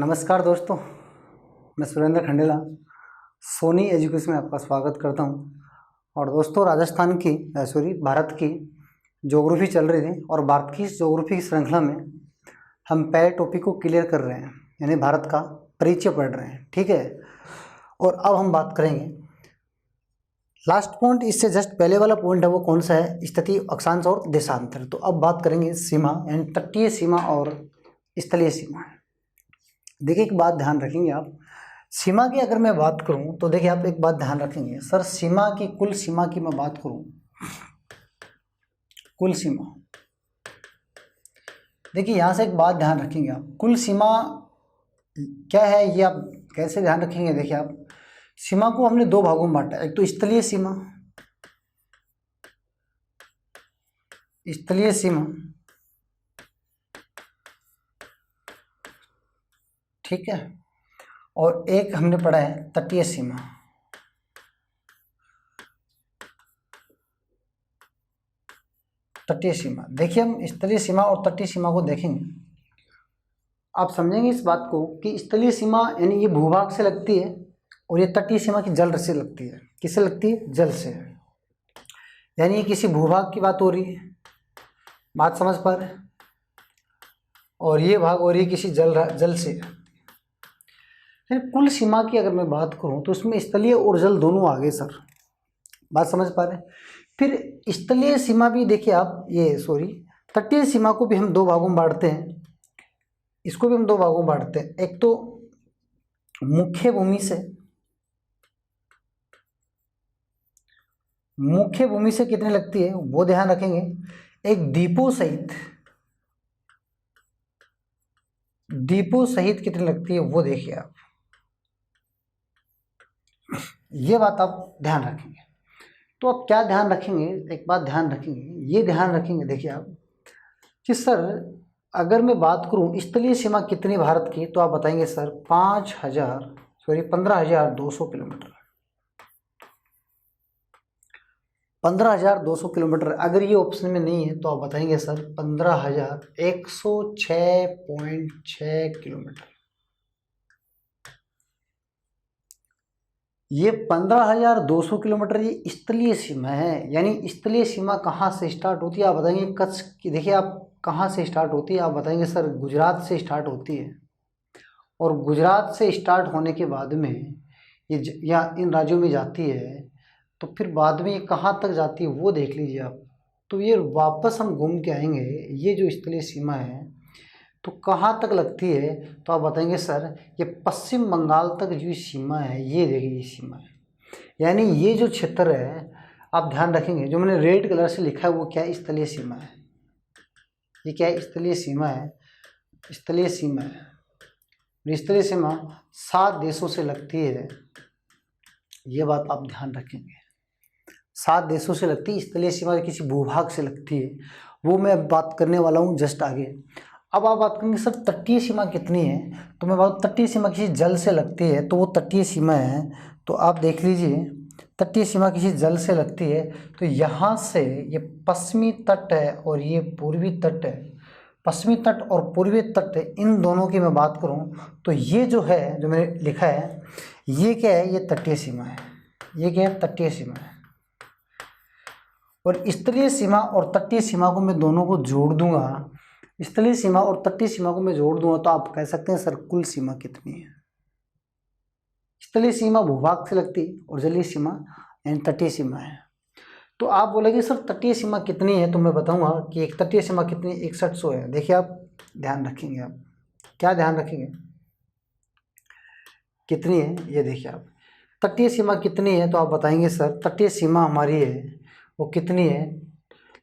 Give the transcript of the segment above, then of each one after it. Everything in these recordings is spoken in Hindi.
नमस्कार दोस्तों, मैं सुरेंद्र खंडेला सोनी एजुकेशन में आपका स्वागत करता हूं। और दोस्तों, राजस्थान की भारत की ज्योग्राफी चल रही थी और भारत की इस ज्योग्राफी की श्रृंखला में हम पहले टॉपिक को क्लियर कर रहे हैं, यानी भारत का परिचय पढ़ रहे हैं। ठीक है, और अब हम बात करेंगे लास्ट पॉइंट, इससे जस्ट पहले वाला पॉइंट है वो कौन सा है, स्थिति, अक्षांश और देशांतर। तो अब बात करेंगे सीमा, यानी तटीय सीमा और स्थलीय सीमा। देखिए, एक बात ध्यान रखेंगे आप, सीमा की अगर मैं बात करूं तो देखिए आप एक बात ध्यान रखेंगे सर, सीमा की, कुल सीमा की मैं बात करूं, कुल सीमा, देखिए यहां से एक बात ध्यान रखेंगे आप, कुल सीमा क्या है ये आप कैसे ध्यान रखेंगे। देखिए आप, सीमा को हमने दो भागों में बांटा, एक तो स्थलीय सीमा, स्थलीय सीमा, ठीक है, और एक हमने पढ़ा है तटीय सीमा। तटीय सीमा, देखिए हम स्थलीय सीमा और तटीय सीमा को देखेंगे, आप समझेंगे इस बात को कि स्थलीय सीमा यानी ये भूभाग से लगती है और ये तटीय सीमा की जल से लगती है। किससे लगती है? जल से, यानी ये किसी भूभाग की बात हो रही है, बात समझ पा रहे हैं, और ये भाग हो रही है किसी जल से। कुल सीमा की अगर मैं बात करूं तो इसमें स्थलीय और जल दोनों आ गए सर, बात समझ पा रहे हैं। फिर स्थलीय सीमा भी देखिए आप, तटीय सीमा को भी हम दो भागों में बांटते हैं, इसको भी हम दो भागों में बांटते हैं। एक तो मुख्य भूमि से, मुख्य भूमि से कितनी लगती है वो ध्यान रखेंगे, एक द्वीपों सहित, द्वीपों सहित कितनी लगती है वो देखिए आप, ये बात आप ध्यान रखेंगे। तो आप क्या ध्यान रखेंगे, एक बात ध्यान रखेंगे, ये ध्यान रखेंगे देखिए आप कि सर अगर मैं बात करूं स्थलीय सीमा कितनी भारत की, तो आप बताएंगे सर 15,200 किलोमीटर, 15,200 किलोमीटर। अगर ये ऑप्शन में नहीं है तो आप बताएंगे सर 15,106.6 किलोमीटर। ये 15,200 किलोमीटर ये स्थलीय सीमा है, यानी स्थलीय सीमा कहाँ से स्टार्ट होती है आप बताएंगे, कच्छ की, देखिए आप कहाँ से स्टार्ट होती है, आप बताएंगे सर गुजरात से स्टार्ट होती है, और गुजरात से स्टार्ट होने के बाद में ये या इन राज्यों में जाती है, तो फिर बाद में ये कहाँ तक जाती है वो देख लीजिए आप। तो ये वापस हम घूम के आएंगे, ये जो स्थलीय सीमा है तो कहाँ तक लगती है, तो आप बताएंगे सर ये पश्चिम बंगाल तक जो सीमा है, ये देखिए ये सीमा है, यानी ये जो क्षेत्र है आप ध्यान रखेंगे, जो मैंने रेड कलर से लिखा है वो क्या है, स्थलीय सीमा है। ये क्या है? स्थलीय सीमा है, स्थलीय सीमा है। स्थलीय सीमा 7 देशों से लगती है, ये बात आप ध्यान रखेंगे, 7 देशों से लगती है स्थलीय सीमा, किसी भूभाग से लगती है, वो मैं बात करने वाला हूँ जस्ट आगे। अब आप बात करेंगे सर तटीय सीमा कितनी है, तो मैं बात, तटीय सीमा किसी जल से लगती है तो वो तटीय सीमा है। तो आप देख लीजिए, तटीय सीमा किसी जल से लगती है, तो यहाँ से ये पश्चिमी तट है और ये पूर्वी तट है, पश्चिमी तट और पूर्वी तट, इन दोनों की मैं बात करूँ तो ये जो है, जो मैंने लिखा है, ये क्या है, ये तटीय सीमा है, ये क्या है, तटीय सीमा है। और स्थलीय सीमा और तटीय सीमा को मैं दोनों को जोड़ दूंगा, स्थलीय सीमा और तटीय सीमा को मैं जोड़ दूंगा तो आप कह सकते हैं सर कुल सीमा कितनी है। स्थलीय सीमा भूभाग से लगती है और जलीय सीमा यानी तटीय सीमा है। तो आप बोलेंगे सर तटीय सीमा कितनी है, तो मैं बताऊंगा कि एक तटीय सीमा कितनी, 6100 है। देखिए आप ध्यान रखेंगे, आप क्या ध्यान रखेंगे, कितनी है ये देखिए आप, तटीय सीमा कितनी है, तो आप बताएंगे सर तटीय सीमा हमारी है वो कितनी है।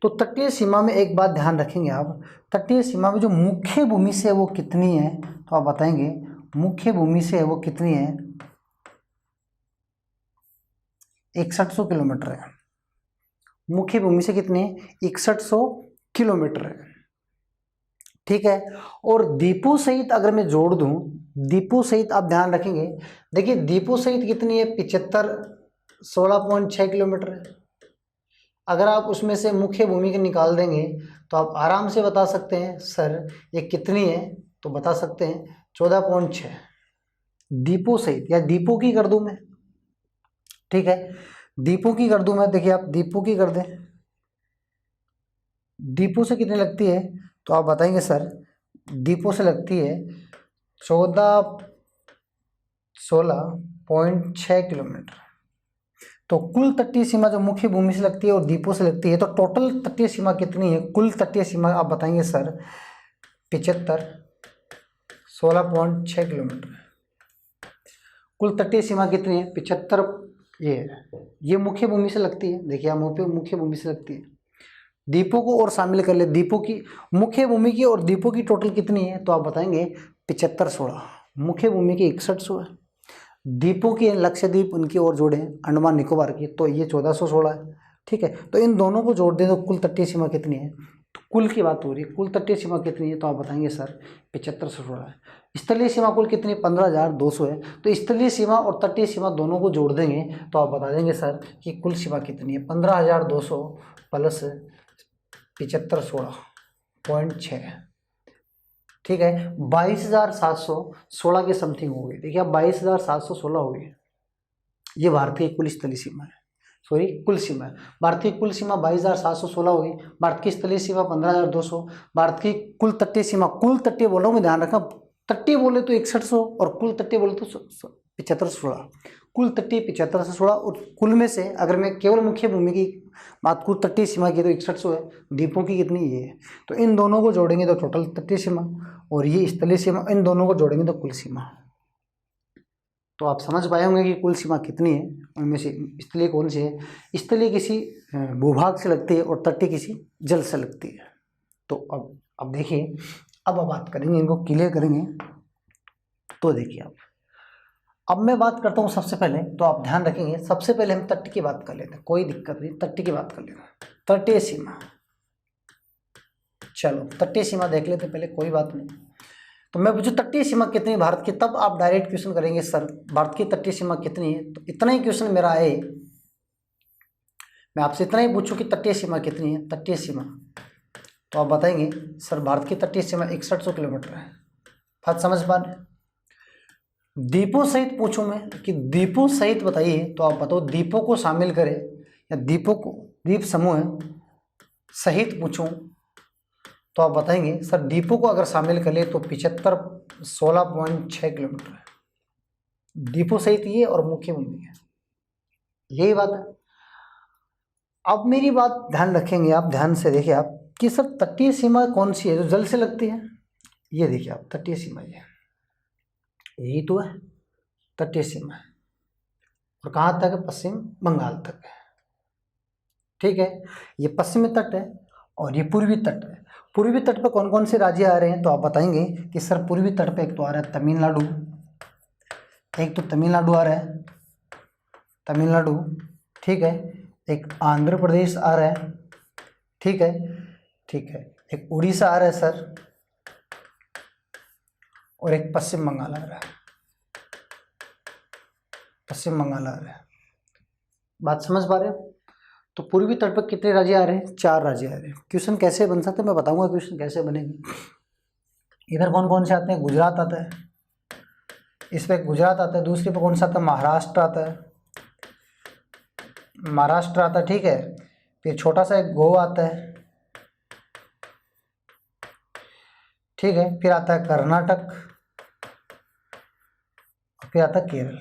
तो तटीय सीमा में एक बात ध्यान रखेंगे आप, तटीय सीमा में जो मुख्य भूमि से है वो कितनी है, तो आप बताएंगे मुख्य भूमि से है वो कितनी है, 6100 किलोमीटर है। मुख्य भूमि से कितनी है, 6100 किलोमीटर है, ठीक है। और द्वीपों सहित अगर मैं जोड़ दूं, द्वीपों सहित आप ध्यान रखेंगे, देखिए द्वीपों सहित कितनी है, 16.6 किलोमीटर है। अगर आप उसमें से मुख्य भूमि के निकाल देंगे तो आप आराम से बता सकते हैं सर ये कितनी है, तो बता सकते हैं 14.6 द्वीपों सहित, या द्वीपों की कर दूं मैं, ठीक है, द्वीपों की कर दूं मैं। देखिए आप द्वीपों की कर दें, द्वीपों से कितनी लगती है तो आप बताएंगे सर, द्वीपों से लगती है 16.6 किलोमीटर। तो कुल तटीय सीमा जो मुख्य भूमि से लगती है और द्वीपों से लगती है, तो टोटल तटीय सीमा कितनी है, कुल तटीय सीमा आप बताएंगे सर 16.6 किलोमीटर। कुल तटीय सीमा कितनी है 75, ये मुख्य भूमि से लगती है। देखिए हम मुख्य भूमि से लगती है, द्वीपों को और शामिल कर ले, द्वीपों की, मुख्य भूमि की और द्वीपों की टोटल कितनी है तो आप बताएंगे 75/16, मुख्य भूमि की 61/16, द्वीपों की लक्षद्वीप उनकी और जोड़े अंडमान निकोबार की, तो ये 1416 है, ठीक है। तो इन दोनों को जोड़ दें तो कुल तटीय सीमा कितनी है, तो कुल की बात हो रही है, कुल तटीय सीमा कितनी है तो आप बताएंगे सर 75/16 है। स्थलीय सीमा कुल कितनी, 15,200 है। तो स्थलीय सीमा और तटीय सीमा दोनों को जोड़ देंगे तो आप बता देंगे सर कि कुल सीमा कितनी है, 15,200 प्लस 75/16.6, ठीक है, 22,716 के समथिंग हो गई। देखिए अब 22,716 हो गई, ये भारतीय कुल स्थलीय सीमा है, सॉरी कुल सीमा है। भारतीय कुल सीमा 22,716 हो गई, भारत की स्थलीय सीमा 15,200, भारत की कुल तटीय सीमा, कुल तटीय बोल रहा हूँ मैं, ध्यान रखना, तटीय बोले तो 6100 और कुल तटीय बोले तो 75/16, कुल तटीय 75/16, और कुल में से अगर मैं केवल मुख्य भूमि की बात कुल तटीय सीमा की तो 6100 है, द्वीपों की कितनी ये है, तो इन दोनों को जोड़ेंगे तो टोटल तटीय सीमा, और ये स्थलीय सीमा, इन दोनों को जोड़ेंगे तो कुल सीमा। तो आप समझ पाए होंगे कि कुल सीमा कितनी है, उनमें से स्थलीय कौन सी है, स्थलीय किसी भूभाग से लगती है और तटीय किसी जल से लगती है। तो अब देखिए, अब बात करेंगे, इनको क्लियर करेंगे। तो देखिए अब मैं बात करता हूँ सबसे पहले, तो आप ध्यान रखेंगे, सबसे पहले हम तट की बात कर लेते हैं, कोई दिक्कत नहीं, तट की बात कर लेते हैं, तटीय सीमा। चलो तटीय सीमा देख लेते पहले, कोई बात नहीं। तो मैं पूछूं तटीय सीमा कितनी है भारत की, तब आप डायरेक्ट क्वेश्चन करेंगे सर भारत की तटीय सीमा कितनी है, तो इतना ही क्वेश्चन मेरा आए, मैं आपसे इतना ही पूछूं कि तटीय सीमा कितनी है, तटीय सीमा, तो आप बताएंगे सर भारत की तटीय सीमा 6100 किलोमीटर है। बात समझ पा रहे, द्वीपों सहित पूछूं मैं कि द्वीपों सहित बताइए, तो आप बताओ द्वीपों को शामिल करें या द्वीपों को, द्वीप समूह सहित पूछूं तो आप बताएंगे सर द्वीपों को अगर शामिल कर ले तो 16.6 किलोमीटर है, द्वीपों सहित ये और मुख्य भूमि है, यही बात है। अब मेरी बात ध्यान रखेंगे आप, ध्यान से देखिए आप कि सर तटीय सीमा कौन सी है जो जल से लगती है, ये देखिए आप तटीय सीमा, ये यही तो है तटीय सीमा है, और कहाँ तक है, पश्चिम बंगाल तक है, ठीक है। ये पश्चिमी तट है और ये पूर्वी तट है। पूर्वी तट पर कौन कौन से राज्य आ रहे हैं तो आप बताएंगे कि सर पूर्वी तट पे एक तो आ रहा है तमिलनाडु, एक तो तमिलनाडु आ रहा है, तमिलनाडु, ठीक है, एक आंध्र प्रदेश आ रहा है, ठीक है, ठीक है, एक उड़ीसा आ रहा है सर, और एक पश्चिम बंगाल आ रहा है, पश्चिम बंगाल आ रहा है। बात समझ पा रहे हो। तो पूर्वी तट पर कितने राज्य आ रहे हैं, 4 राज्य आ रहे हैं। क्वेश्चन कैसे बन सकते हैं मैं बताऊंगा, क्वेश्चन कैसे बनेंगे। इधर कौन कौन से आते हैं, गुजरात आता है, इस पे गुजरात आता है, दूसरे पे कौन सा आता है, महाराष्ट्र आता है, महाराष्ट्र आता है, ठीक है, फिर छोटा सा एक गोवा आता है, ठीक है, फिर आता है कर्नाटक, फिर आता है केरल।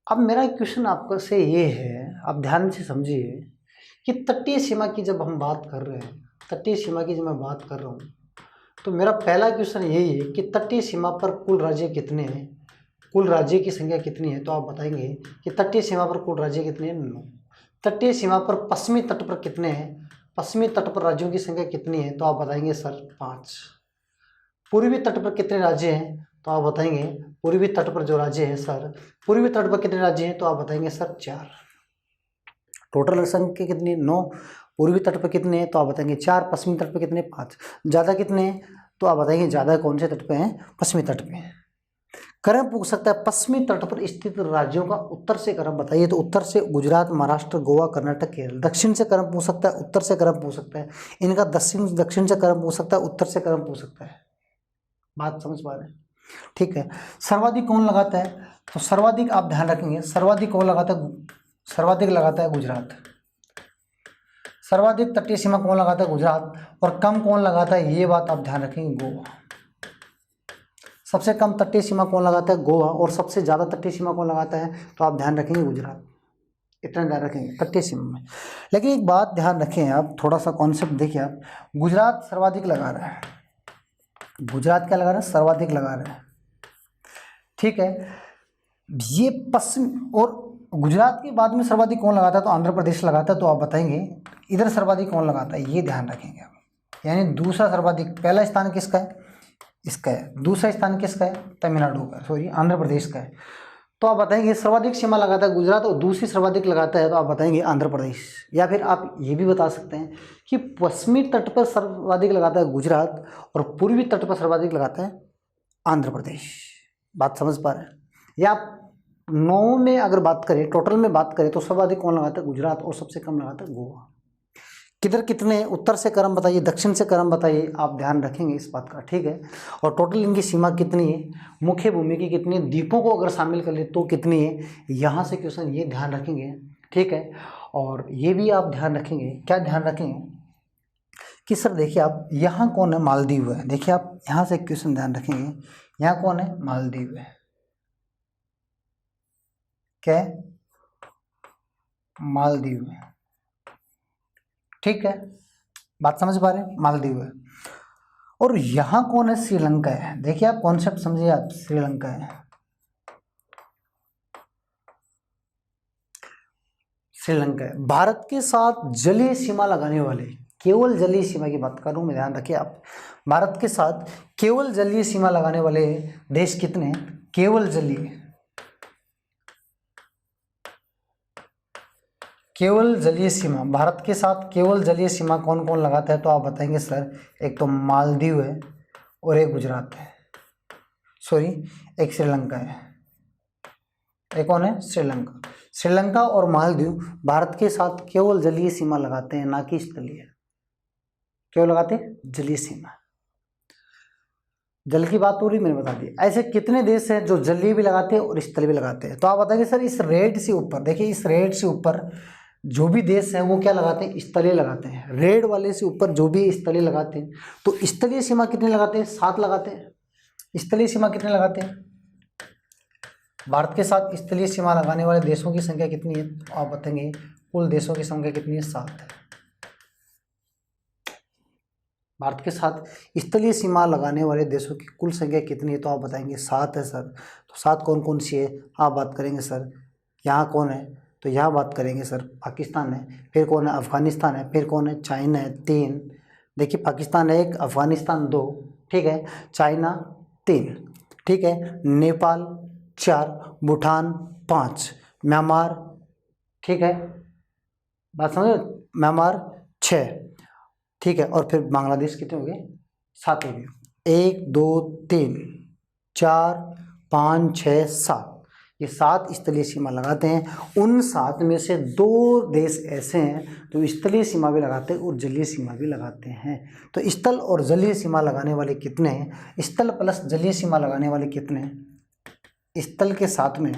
अब मेरा क्वेश्चन आपको से ये है, आप ध्यान से समझिए कि तटीय सीमा की जब हम बात कर रहे हैं, तटीय सीमा की जब मैं बात कर रहा हूँ, तो मेरा पहला क्वेश्चन यही है कि तटीय सीमा पर कुल राज्य कितने हैं, कुल राज्य की संख्या कितनी है, तो आप बताएंगे कि तटीय सीमा पर कुल राज्य कितने हैं, 9। तटीय सीमा पर पश्चिमी तट पर कितने हैं, पश्चिमी तट पर राज्यों की संख्या कितनी है, तो आप बताएंगे सर 5। पूर्वी तट पर कितने राज्य हैं, तो आप बताएंगे पूर्वी तट पर जो राज्य हैं सर, पूर्वी तट पर कितने राज्य हैं, तो आप बताएंगे सर 4। टोटल संख्या कितनी है, 9। पूर्वी तट पर कितने हैं, तो आप बताएंगे 4। पश्चिमी तट पर कितने, 5। ज़्यादा कितने हैं, तो आप बताएंगे ज़्यादा कौन से तट पे हैं, पश्चिमी तट पे हैं। क्रम पूछ सकता है पश्चिमी तट पर स्थित राज्यों का उत्तर से क्रम बताइए, तो उत्तर से गुजरात, महाराष्ट्र, गोवा, कर्नाटक, केरल। दक्षिण से क्रम पूछ सकता है, उत्तर से क्रम पूछ सकता है, इनका दक्षिण से क्रम पूछ सकता है, उत्तर से क्रम पूछ सकता है। बात समझ पा रहे हैं? ठीक है। सर्वाधिक कौन लगाता है, तो सर्वाधिक आप ध्यान रखेंगे, सर्वाधिक कौन लगाता है, सर्वाधिक लगाता है गुजरात। सर्वाधिक तटीय सीमा कौन लगाता है, गुजरात। और कम कौन लगाता है, ये बात आप ध्यान रखेंगे, गोवा। सबसे कम तटीय सीमा कौन लगाता है, गोवा। और सबसे ज़्यादा तटीय सीमा कौन लगाता है, तो आप ध्यान रखेंगे गुजरात। इतना ध्यान रखेंगे तटीय सीमा में। लेकिन एक बात ध्यान रखें आप, थोड़ा सा कॉन्सेप्ट देखिए आप, गुजरात सर्वाधिक लगा रहा है, गुजरात क्या लगा रहा है, सर्वाधिक लगा रहा है। ठीक है, ये पश्चिम, और गुजरात के बाद में सर्वाधिक कौन लगाता है, तो आंध्र प्रदेश लगाता है। तो आप बताएंगे इधर सर्वाधिक कौन लगाता है, ये ध्यान रखेंगे आप। यानी दूसरा सर्वाधिक, पहला स्थान किसका है, इसका है। दूसरा स्थान किसका है, तमिलनाडु का, सॉरी आंध्र प्रदेश का है। तो आप बताएंगे सर्वाधिक सीमा लगाता है गुजरात और दूसरी सर्वाधिक लगाता है, तो आप बताएंगे आंध्र प्रदेश। या फिर आप ये भी बता सकते हैं कि पश्चिमी तट पर सर्वाधिक लगाता है गुजरात और पूर्वी तट पर सर्वाधिक लगाता है आंध्र प्रदेश। बात समझ पा रहे हैं? या आप 9 में अगर बात करें, टोटल में बात करें, तो सर्वाधिक कौन लगाता है, गुजरात, और सबसे कम लगाता है गोवा। किधर कितने, उत्तर से क्रम बताइए, दक्षिण से क्रम बताइए, आप ध्यान रखेंगे इस बात का। ठीक है। और टोटल इनकी सीमा कितनी है, मुख्य भूमि की कितनी है, द्वीपों को अगर शामिल कर ले तो कितनी है, यहाँ से क्वेश्चन ये ध्यान रखेंगे। ठीक है। और ये भी आप ध्यान रखेंगे, क्या ध्यान रखेंगे कि सर देखिए आप, यहाँ कौन है, मालदीव है। देखिए आप यहाँ से क्वेश्चन ध्यान रखेंगे, यहाँ कौन है, मालदीव है। क्या है, मालदीव है। ठीक है, बात समझ पा रहे हैं, मालदीव है। और यहाँ कौन है, श्रीलंका है। देखिए आप कॉन्सेप्ट समझिए आप, श्रीलंका है, श्रीलंका है। भारत के साथ जलीय सीमा लगाने वाले, केवल जलीय सीमा की बात कर रहा हूँ मैं, ध्यान रखिए आप। भारत के साथ केवल जलीय सीमा लगाने वाले देश कितने हैं, केवल जलीय, केवल जलीय सीमा, भारत के साथ केवल जलीय सीमा कौन कौन लगाता है, तो आप बताएंगे सर एक तो मालदीव है और एक गुजरात है, सॉरी एक श्रीलंका है। एक कौन है, श्रीलंका। श्रीलंका और मालदीव भारत के साथ केवल जलीय सीमा लगाते हैं, ना कि स्थलीय। क्यों लगाते हैं, जलीय सीमा। जल की बात हो रही, मैंने बता दी। ऐसे कितने देश हैं जो जलीय भी लगाते हैं और स्थलीय भी लगाते हैं, तो आप बताएंगे सर इस रेड से ऊपर, देखिए इस रेड से ऊपर जो भी देश हैं वो क्या लगाते हैं, स्थलीय लगाते हैं। रेड वाले से ऊपर जो भी स्थलीय लगाते हैं, तो स्थलीय सीमा कितने लगाते हैं, 7 लगाते हैं। स्थलीय सीमा कितने लगाते हैं, भारत के साथ स्थलीय सीमा लगाने वाले देशों की संख्या कितनी है, तो आप बताएंगे कुल देशों की संख्या कितनी है, 7 है। भारत के साथ स्थलीय सीमा लगाने वाले देशों की कुल संख्या कितनी है, तो आप बताएंगे 7 है सर। तो 7 कौन कौन सी है, आप बात करेंगे सर, यहाँ कौन है, तो यहाँ बात करेंगे सर पाकिस्तान है, फिर कौन है, अफगानिस्तान है, फिर कौन है, चाइना है, 3। देखिए पाकिस्तान 1, अफगानिस्तान 2, ठीक है, चाइना 3, ठीक है, नेपाल 4, भूटान 5, म्यांमार, ठीक है, बात समझ, म्यांमार 6, ठीक है, और फिर बांग्लादेश कितने हो गए, 7 हो गए। 1 2 3 4 5 6 7, ये 7 स्थलीय सीमा लगाते हैं। उन 7 में से 2 देश ऐसे हैं जो स्थलीय सीमा भी लगाते हैं और जलीय सीमा भी लगाते हैं। तो स्थल और जलीय सीमा लगाने वाले कितने हैं, स्थल प्लस जलीय सीमा लगाने वाले कितने हैं, स्थल के साथ में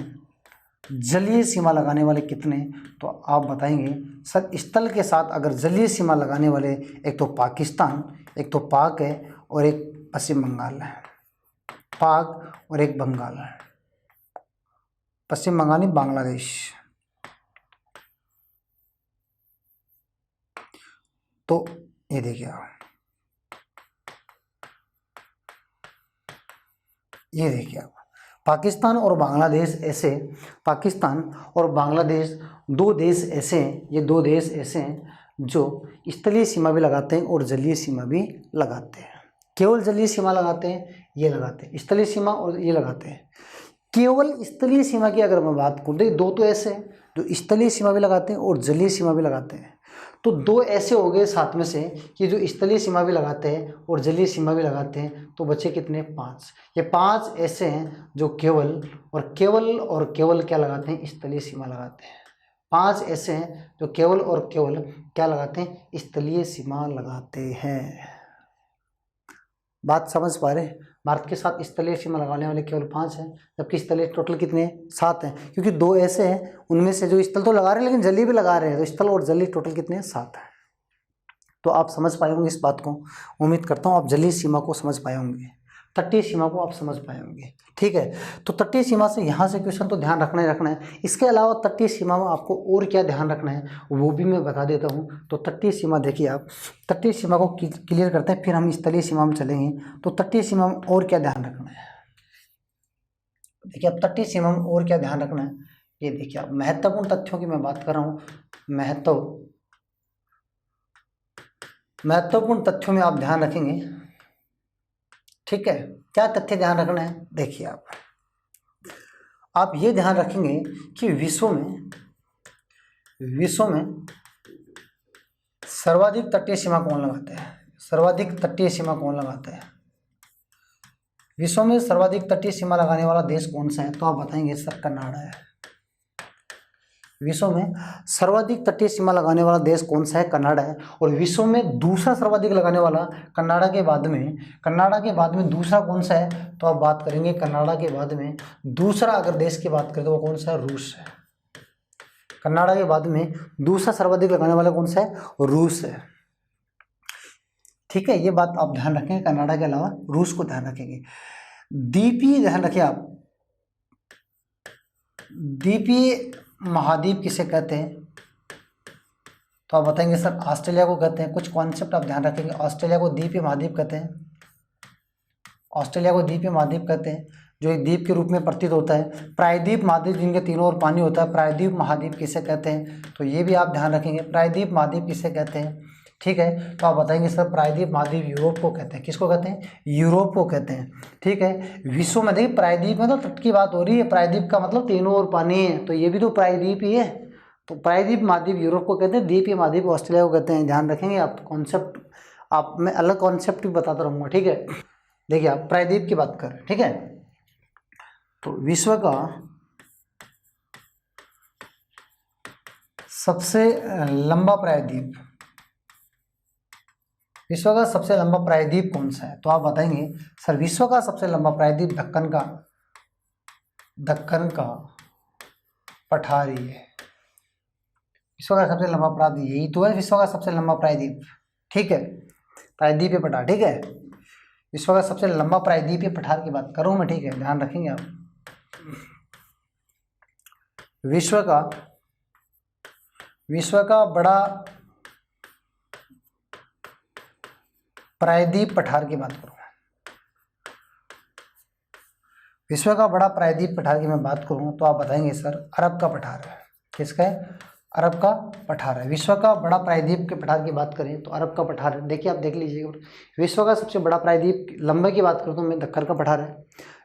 जलीय सीमा लगाने वाले कितने, तो आप बताएंगे सर स्थल के साथ अगर जलीय सीमा लगाने वाले एक तो पाकिस्तान, एक तो पाक है और एक पश्चिम बंगाल है, पाक और एक बंगाल है, पश्चिम बंगाल नहीं, बांग्लादेश। तो ये देखिए आप, ये देखिए आप, पाकिस्तान और बांग्लादेश ऐसे, पाकिस्तान और बांग्लादेश 2 देश ऐसे हैं, ये 2 देश ऐसे हैं जो स्थलीय सीमा भी लगाते हैं और जलीय सीमा भी लगाते हैं। केवल जलीय सीमा लगाते हैं, ये लगाते हैं, स्थलीय सीमा और ये लगाते हैं। केवल स्थलीय सीमा की अगर मैं बात करूँ तो 2 तो ऐसे हैं जो स्थलीय सीमा भी लगाते हैं और जलीय सीमा भी लगाते हैं। तो दो ऐसे हो गए साथ में से कि जो स्थलीय सीमा भी लगाते हैं और जलीय सीमा भी लगाते हैं, तो बचे कितने? 5। ये 5 ऐसे हैं जो केवल क्या लगाते हैं? स्थलीय सीमा लगाते हैं। 5 ऐसे हैं जो केवल और केवल क्या लगाते हैं? स्थलीय सीमा लगाते हैं। बात समझ पा रहे? भारत के साथ स्थलीय सीमा लगाने वाले केवल 5 हैं, जबकि स्थलीय टोटल कितने? 7 हैं, क्योंकि दो ऐसे हैं उनमें से जो स्थल तो लगा रहे हैं लेकिन जलीय भी लगा रहे हैं, तो स्थल और जलीय टोटल कितने? 7 हैं। तो आप समझ पाए होंगे इस बात को। उम्मीद करता हूँ आप जलीय सीमा को समझ पाए होंगे, तटीय सीमा को आप समझ पाए होंगे। ठीक है, तो तटीय सीमा से यहाँ से क्वेश्चन तो ध्यान रखना ही रखना है। इसके अलावा तटीय सीमा में आपको और क्या ध्यान रखना है वो भी मैं बता देता हूँ। तो तटीय सीमा देखिए आप, तटीय सीमा को क्लियर करते हैं, फिर हम स्थलीय सीमा में चलेंगे। तो तटीय सीमा में और क्या ध्यान रखना है? देखिए अब तटीय सीमा में और क्या ध्यान रखना है, ये देखिए आप, महत्वपूर्ण तथ्यों की मैं बात कर रहा हूँ। महत्वपूर्ण तथ्यों में आप ध्यान रखेंगे। ठीक है, क्या तथ्य ध्यान रखना है? देखिए आप ये ध्यान रखेंगे कि विश्व में सर्वाधिक तटीय सीमा कौन लगाता है? सर्वाधिक तटीय सीमा कौन लगाता है? विश्व में सर्वाधिक तटीय सीमा लगाने वाला देश कौन सा है? तो आप बताएंगे सर कनाडा है। विश्व में सर्वाधिक तटीय सीमा लगाने वाला देश कौन सा है? कनाडा है। और विश्व में दूसरा सर्वाधिक लगाने वाला कनाडा के बाद में दूसरा कौन सा है? तो आप बात करेंगे कनाडा के बाद में दूसरा अगर देश की बात करें तो वो कौन सा है? रूस है। कनाडा के बाद में दूसरा सर्वाधिक लगाने वाला कौन सा है? रूस है। ठीक है, ये बात आप ध्यान रखेंगे, कनाडा के अलावा रूस को ध्यान रखेंगे। द्वीपीय ध्यान रखिए आप, द्वीपीय महाद्वीप किसे कहते हैं? तो आप बताएंगे सर ऑस्ट्रेलिया को कहते हैं। कुछ कॉन्सेप्ट आप ध्यान रखेंगे, ऑस्ट्रेलिया को द्वीपीय महाद्वीप कहते हैं। ऑस्ट्रेलिया को द्वीपीय महाद्वीप कहते हैं, जो एक द्वीप के रूप में प्रतीत होता है। प्रायद्वीप महाद्वीप जिनके तीनों ओर पानी होता है, प्रायद्वीप महाद्वीप किसे कहते हैं? तो ये भी आप ध्यान रखेंगे, प्रायद्वीप महाद्वीप किसे कहते हैं। ठीक है, तो आप बताएंगे सर प्रायद्वीप महाद्वीप यूरोप को कहते हैं। किसको कहते हैं? यूरोप को कहते हैं। ठीक है, विश्व में देखिए प्रायद्वीप में तो तट की बात हो रही है, प्रायद्वीप का मतलब तीनों ओर पानी है, तो ये भी तो प्रायद्वीप ही है। तो प्रायद्वीप महाद्वीप यूरोप को कहते हैं, द्वीपीय महाद्वीप ऑस्ट्रेलिया को कहते हैं। ध्यान रखेंगे आप कॉन्सेप्ट, आप मैं अलग कॉन्सेप्ट भी बताता रहूँगा। ठीक है, देखिए आप प्रायद्वीप की बात करें। ठीक है, तो विश्व का सबसे लंबा प्रायद्वीप, विश्व का सबसे लंबा प्रायद्वीप कौन सा है? तो आप बताएंगे सर विश्व का सबसे लंबा प्रायद्वीप दक्कन का पठारी है। विश्व का सबसे लंबा प्रायद्वीप यही तो है, विश्व का सबसे लंबा प्रायद्वीप। ठीक है, प्रायद्वीपीय पठार। ठीक है, विश्व का सबसे लंबा प्रायद्वीपीय पठार की बात करूं मैं। ठीक है, ध्यान रखेंगे आप, विश्व का बड़ा प्रायद्वीप पठार की बात करूँ, विश्व का बड़ा प्रायद्वीप पठार की मैं बात करूँ तो आप बताएंगे सर अरब का पठार है। किसका है? अरब का पठार है। विश्व का बड़ा प्रायद्वीप के पठार की बात करें तो अरब का पठार है। देखिए आप देख लीजिएगा, विश्व का सबसे बड़ा प्रायद्वीप लंबे की बात करूँ तो मैं दक्कन का पठार है।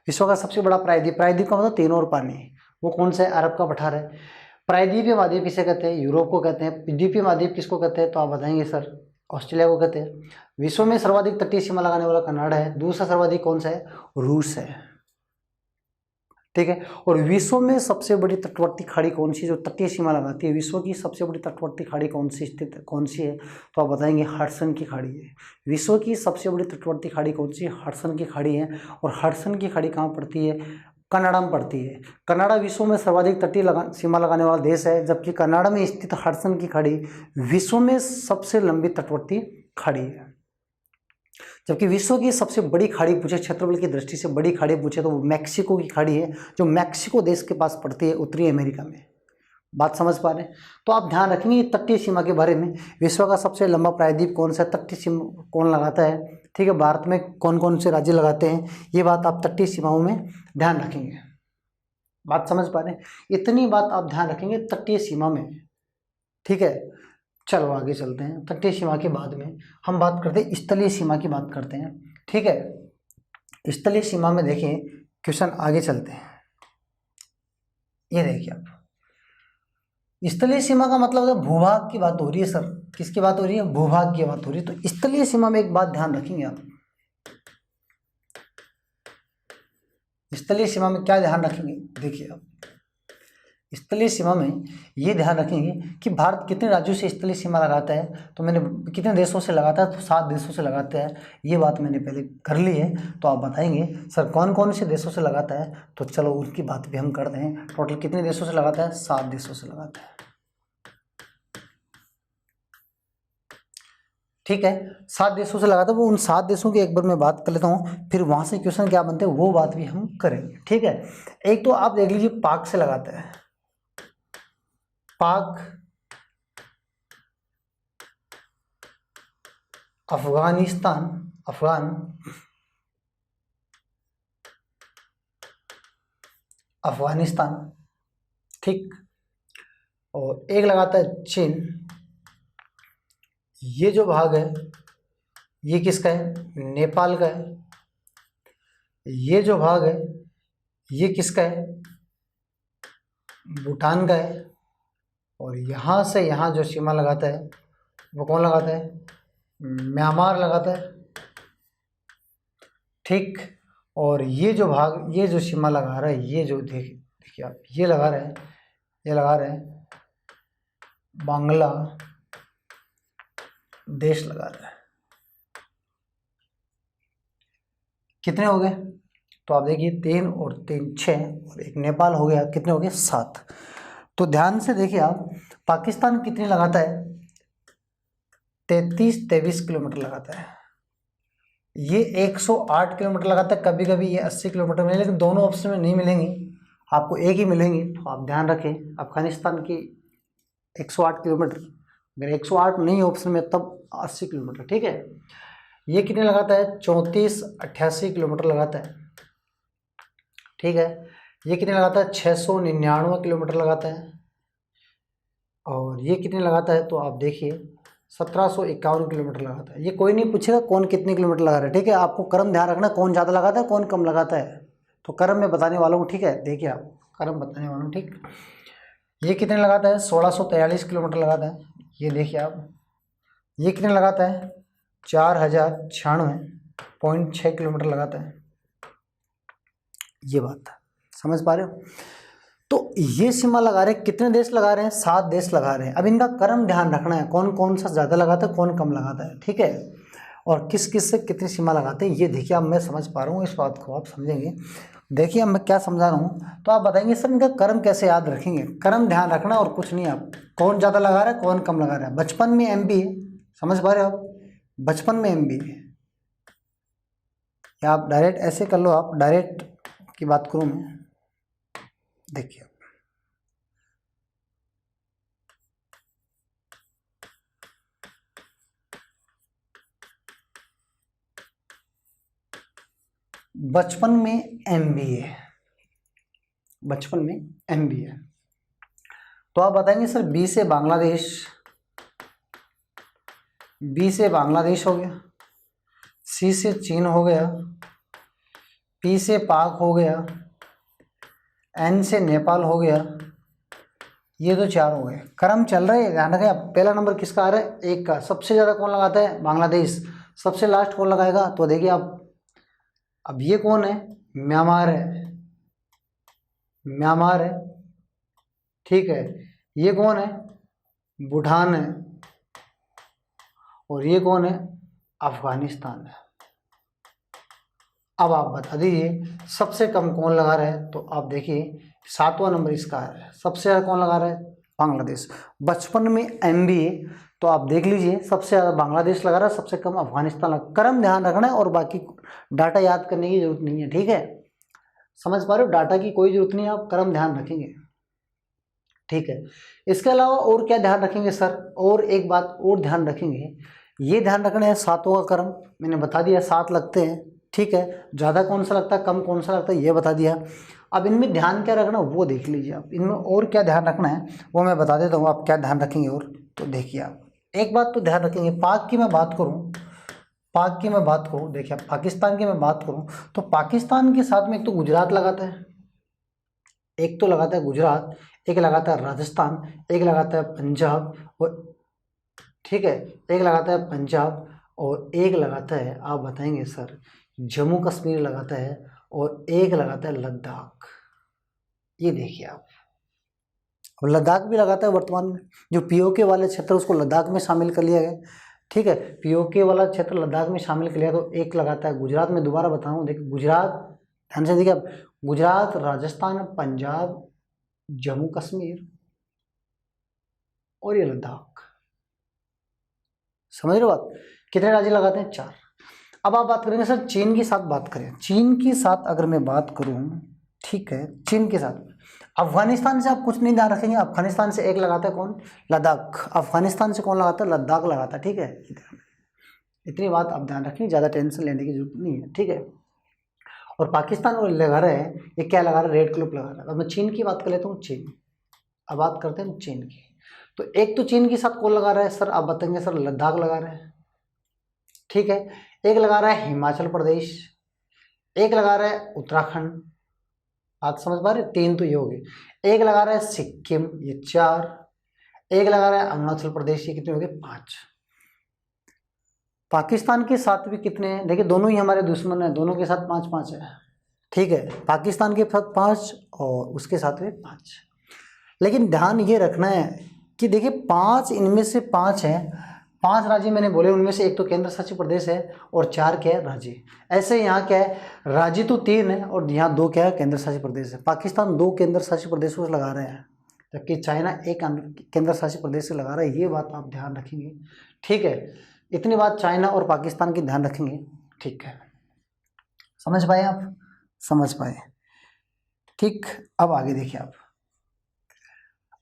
विश्व का सबसे बड़ा प्रायद्वीप का मतलब तीनों ओर पानी, वो कौन सा है? अरब का पठार है। प्रायद्वीपीय महाद्वीप किसे कहते हैं? यूरोप को कहते हैं। द्वीपीय महाद्वीप किसको कहते हैं? तो आप बताएंगे सर ऑस्ट्रेलिया को कहते हैं। विश्व में सर्वाधिक तटीय सीमा लगाने वाला कनाडा है। दूसरा सर्वाधिक कौन सा है? रूस है। ठीक है, और विश्व में सबसे बड़ी तटवर्ती खाड़ी कौन सी जो तटीय सीमा लगाती है? विश्व की सबसे बड़ी तटवर्ती खाड़ी कौन सी है? तो आप बताएंगे हडसन की खाड़ी है। विश्व की सबसे बड़ी तटवर्ती खाड़ी कौन सी है? हडसन की खाड़ी है। और हडसन की खाड़ी कहाँ पड़ती है? कनाडा में पड़ती है। कनाडा विश्व में सर्वाधिक तटीय सीमा लगाने वाला देश है, जबकि कनाडा में स्थित हडसन की खाड़ी विश्व में सबसे लंबी तटवर्ती खाड़ी है। जबकि विश्व की सबसे बड़ी खाड़ी पूछे, क्षेत्रफल की दृष्टि से बड़ी खाड़ी पूछे तो वो मैक्सिको की खाड़ी है, जो मैक्सिको देश के पास पड़ती है उत्तरी अमेरिका में। बात समझ पा रहे हैं? तो आप ध्यान रखेंगे तटीय सीमा के बारे में। विश्व का सबसे लंबा प्रायद्वीप कौन सा है? तटीय सीमा कौन लगाता है? ठीक है, भारत में कौन कौन से राज्य लगाते हैं? ये बात आप तटीय सीमाओं में ध्यान रखेंगे। बात समझ पा रहे हैं? इतनी बात आप ध्यान रखेंगे तटीय सीमा में। ठीक है, चलो आगे चलते हैं। तटीय सीमा के बाद में हम बात करते हैं स्थलीय सीमा की बात करते हैं। ठीक है, स्थलीय सीमा में देखिए क्वेश्चन आगे चलते हैं। ये देखिए आप, स्थलीय सीमा का मतलब है भूभाग की बात हो रही है सर। किसकी बात हो रही है? भूभाग की बात हो रही है। तो स्थलीय सीमा में एक बात ध्यान रखेंगे आप, स्थलीय सीमा में क्या ध्यान रखेंगे, देखिए आप स्थलीय सीमा में ये ध्यान रखेंगे कि भारत कितने राज्यों से स्थलीय सीमा लगाता है। तो मैंने कितने देशों से लगाता है, तो 7 देशों से लगाता है। ये बात मैंने पहले कर ली है। तो आप बताएंगे सर कौन कौन से देशों से लगाता है, तो चलो उनकी बात भी हम करते हैं। टोटल कितने देशों से लगाता है? 7 देशों से लगाता है। ठीक है, 7 देशों से लगाता है। वो उन 7 देशों की एक बार मैं बात कर लेता हूँ, फिर वहाँ से क्वेश्चन क्या बनते हैं वो बात भी हम करेंगे। ठीक है, एक तो आप देख लीजिए पाक से लगाता है, पाक, अफगानिस्तान, अफगानिस्तान, ठीक, और एक लगाता है चीन। ये जो भाग है ये किसका है? नेपाल का है। ये जो भाग है ये किसका है? भूटान का है। और यहाँ से यहाँ जो सीमा लगाता है वो कौन लगाता है? म्यांमार लगाता है। ठीक, और ये जो भाग, ये जो सीमा लगा रहा है, ये जो देखिए आप, ये लगा रहे हैं, ये लगा रहे हैं बांग्लादेश लगा रहा है। कितने हो गए? तो आप देखिए 3 और 3 6, और एक नेपाल हो गया, कितने हो गए? 7। तो ध्यान से देखिए आप, पाकिस्तान कितने लगाता है? 23 किलोमीटर लगाता है। ये 108 किलोमीटर लगाता है। कभी कभी ये 80 किलोमीटर मिले, लेकिन दोनों ऑप्शन में नहीं मिलेंगी, आपको एक ही मिलेंगी। तो आप ध्यान रखें, अफगानिस्तान की 108 किलोमीटर, अगर 108 नहीं ऑप्शन में तब 80 किलोमीटर। ठीक है, ये कितने लगाता है? 3488 किलोमीटर लगाता है। ठीक है, ये कितने लगाता है? 699 किलोमीटर लगाता है। और ये कितने लगाता है? तो आप देखिए 1751 किलोमीटर लगाता है। ये कोई नहीं पूछेगा कौन कितने किलोमीटर लगा रहा है। ठीक है, आपको क्रम ध्यान रखना, कौन ज़्यादा लगाता है कौन कम लगाता है। तो क्रम मैं बताने वाला हूँ। ठीक है, देखिए आप, क्रम बताने वाला हूँ। ठीक, ये कितने लगाता है? 1643 किलोमीटर लगाता है। ये देखिए आप, ये कितने लगाता है? 4096.6 किलोमीटर लगाता है। ये बात समझ पा रहे हो? तो ये सीमा लगा रहे हैं, कितने देश लगा रहे हैं? 7 देश लगा रहे हैं। अब इनका क्रम ध्यान रखना है, कौन कौन सा ज़्यादा लगाता है कौन कम लगाता है। ठीक है, और किस किस से कितनी सीमा लगाते हैं, ये देखिए अब मैं समझ पा रहा हूँ, इस बात को आप समझेंगे। देखिए अब मैं क्या समझा रहा हूँ, तो आप बताएंगे सर इनका क्रम कैसे याद रखेंगे। क्रम ध्यान रखना और कुछ नहीं, आप कौन ज़्यादा लगा रहा है कौन कम लगा रहा है। बचपन में MB है, समझ पा रहे हो आप? बचपन में MB है, या आप डायरेक्ट ऐसे कर लो, आप डायरेक्ट की बात करूँ मैं। देखिए बचपन में MB है, बचपन में MB है। तो आप बताएंगे सर B से बांग्लादेश, B से बांग्लादेश हो गया, C से चीन हो गया, P से पाक हो गया, N से नेपाल हो गया। ये तो 4 हो गए। क्रम चल रहा है, ध्यान रखें। अब पहला नंबर किसका आ रहा है? 1 का। सबसे ज़्यादा कौन लगाता है? बांग्लादेश। सबसे लास्ट कौन लगाएगा? तो देखिए आप, अब ये कौन है? म्यांमार है, म्यांमार है। ठीक है, ये कौन है? भूटान है। और ये कौन है? अफगानिस्तान है। अब आप बता दीजिए सबसे कम कौन लगा रहा है। तो आप देखिए 7वां नंबर इसका है। सबसे ज़्यादा कौन लगा रहा है? बांग्लादेश। बचपन में MB, तो आप देख लीजिए सबसे ज़्यादा बांग्लादेश लगा रहा है, सबसे कम अफगानिस्तान लगा। क्रम ध्यान रखना है और बाकी डाटा याद करने की जरूरत नहीं है। ठीक है, समझ पा रहे हो? डाटा की कोई जरूरत नहीं है, आप क्रम ध्यान रखेंगे। ठीक है, इसके अलावा और क्या ध्यान रखेंगे सर? और एक बात और ध्यान रखेंगे, ये ध्यान रखना है 7वां का क्रम मैंने बता दिया, 7 लगते हैं। ठीक है, ज़्यादा कौन सा लगता है कम कौन सा लगता है ये बता दिया। अब इनमें ध्यान क्या रखना वो देख लीजिए आप, इनमें और क्या ध्यान रखना है वो मैं बता देता हूँ, आप क्या ध्यान रखेंगे। और तो देखिए आप एक बात तो ध्यान रखेंगे, पाक की मैं बात करूँ, पाक की मैं बात करूँ, देखिए पाकिस्तान की मैं बात करूँ, तो पाकिस्तान के साथ में एक तो गुजरात लगाता है, एक तो लगाता है गुजरात, एक लगाता है राजस्थान, एक लगाता है पंजाब, और ठीक है, एक लगाता है पंजाब और एक लगाता है, आप बताएंगे सर, जम्मू कश्मीर लगाता है, और एक लगाता है लद्दाख। ये देखिए आप, और लद्दाख भी लगाता है वर्तमान में, जो पीओके वाले क्षेत्र उसको लद्दाख में शामिल कर लिया गया। ठीक है, पीओके वाला क्षेत्र लद्दाख में शामिल कर लिया, तो एक लगाता है गुजरात में। दोबारा बताऊँ, देखिए गुजरात, ध्यान से देखिए आप, गुजरात, राजस्थान, पंजाब, जम्मू कश्मीर और ये लद्दाख। समझ रहे हो बात? कितने राज्य लगाते हैं? 4। अब आप बात करेंगे सर चीन के साथ, बात करें चीन के साथ अगर मैं बात करूं, ठीक है, चीन के साथ, अफगानिस्तान से आप कुछ नहीं ध्यान रखेंगे, अफगानिस्तान से एक लगाता है कौन? लद्दाख। अफगानिस्तान से कौन लगाता है? लद्दाख लगाता है। ठीक है, इतनी बात आप ध्यान रखेंगे, ज़्यादा टेंशन लेने की जरूरत नहीं है। ठीक है, और पाकिस्तान वो लगा रहे हैं, ये क्या लगा रहा है? रेड क्लिप लगा रहा है। अब मैं चीन की बात कर लेता हूँ, चीन। अब बात करते हैं चीन की, तो एक तो चीन के साथ कौन लगा रहा है सर? आप बताएंगे सर लद्दाख लगा रहे हैं। ठीक है, एक लगा रहा है हिमाचल प्रदेश, एक लगा रहा है उत्तराखंड, बात समझ पा रहे? 3 तो ये हो गए। एक लगा रहा है सिक्किम, ये 4। एक लगा रहा है अरुणाचल प्रदेश, ये कितने हो गए? 5। पाकिस्तान के साथ भी कितने हैं? देखिए दोनों ही हमारे दुश्मन हैं, दोनों के साथ 5-5 है। ठीक है, पाकिस्तान के साथ 5 और उसके साथ में 5। लेकिन ध्यान ये रखना है कि देखिए 5, इनमें से 5 हैं, 5 राज्य मैंने बोले, उनमें से एक तो केंद्र शासित प्रदेश है और 4 क्या है? राज्य। ऐसे यहाँ क्या है? राज्य तो 3 है और यहाँ 2 क्या है? केंद्र शासित प्रदेश है। पाकिस्तान 2 केंद्र शासित प्रदेशों से लगा रहे हैं, जबकि चाइना 1 केंद्र शासित प्रदेश से लगा रहा है। ये बात आप ध्यान रखेंगे। ठीक है, इतनी बात चाइना और पाकिस्तान की ध्यान रखेंगे। ठीक है, समझ पाए आप? समझ पाए? ठीक, अब आगे देखिए आप।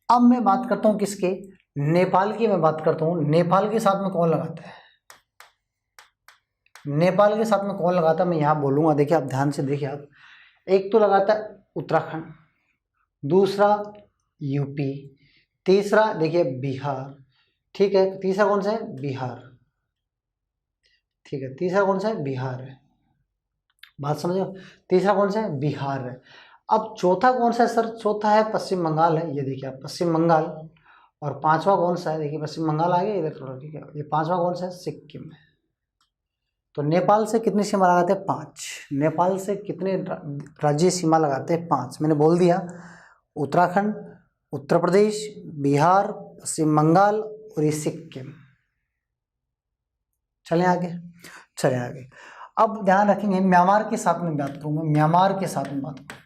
अब मैं बात करता हूँ किसके? नेपाल की मैं बात करता हूँ। नेपाल के साथ में कौन लगाता है? नेपाल के साथ में कौन लगाता है मैं यहाँ बोलूँगा, देखिए आप ध्यान से देखिए आप। एक तो लगाता है उत्तराखंड, दूसरा यूपी, तीसरा देखिए बिहार। ठीक है, तीसरा कौन सा है? बिहार। ठीक है, तीसरा कौन सा है? बिहार है। बात समझो, तीसरा कौन सा है? बिहार है। अब चौथा कौन सा है सर? चौथा है पश्चिम बंगाल है, ये देखिए आप, पश्चिम बंगाल। और 5वां कौन सा है? देखिए पश्चिम बंगाल आ गया इधर थोड़ा। ठीक है, ये 5वां कौन सा है? सिक्किम है। तो नेपाल से कितनी सीमा लगाते हैं? 5। नेपाल से कितने राज्य सीमा लगाते हैं? 5। मैंने बोल दिया, उत्तराखंड, उत्तर प्रदेश, बिहार, पश्चिम बंगाल और ये सिक्किम। चलें आगे, चलें आगे। अब ध्यान रखेंगे म्यांमार के साथ में बात करूँ मैं, म्यांमार के साथ में बात करूँ,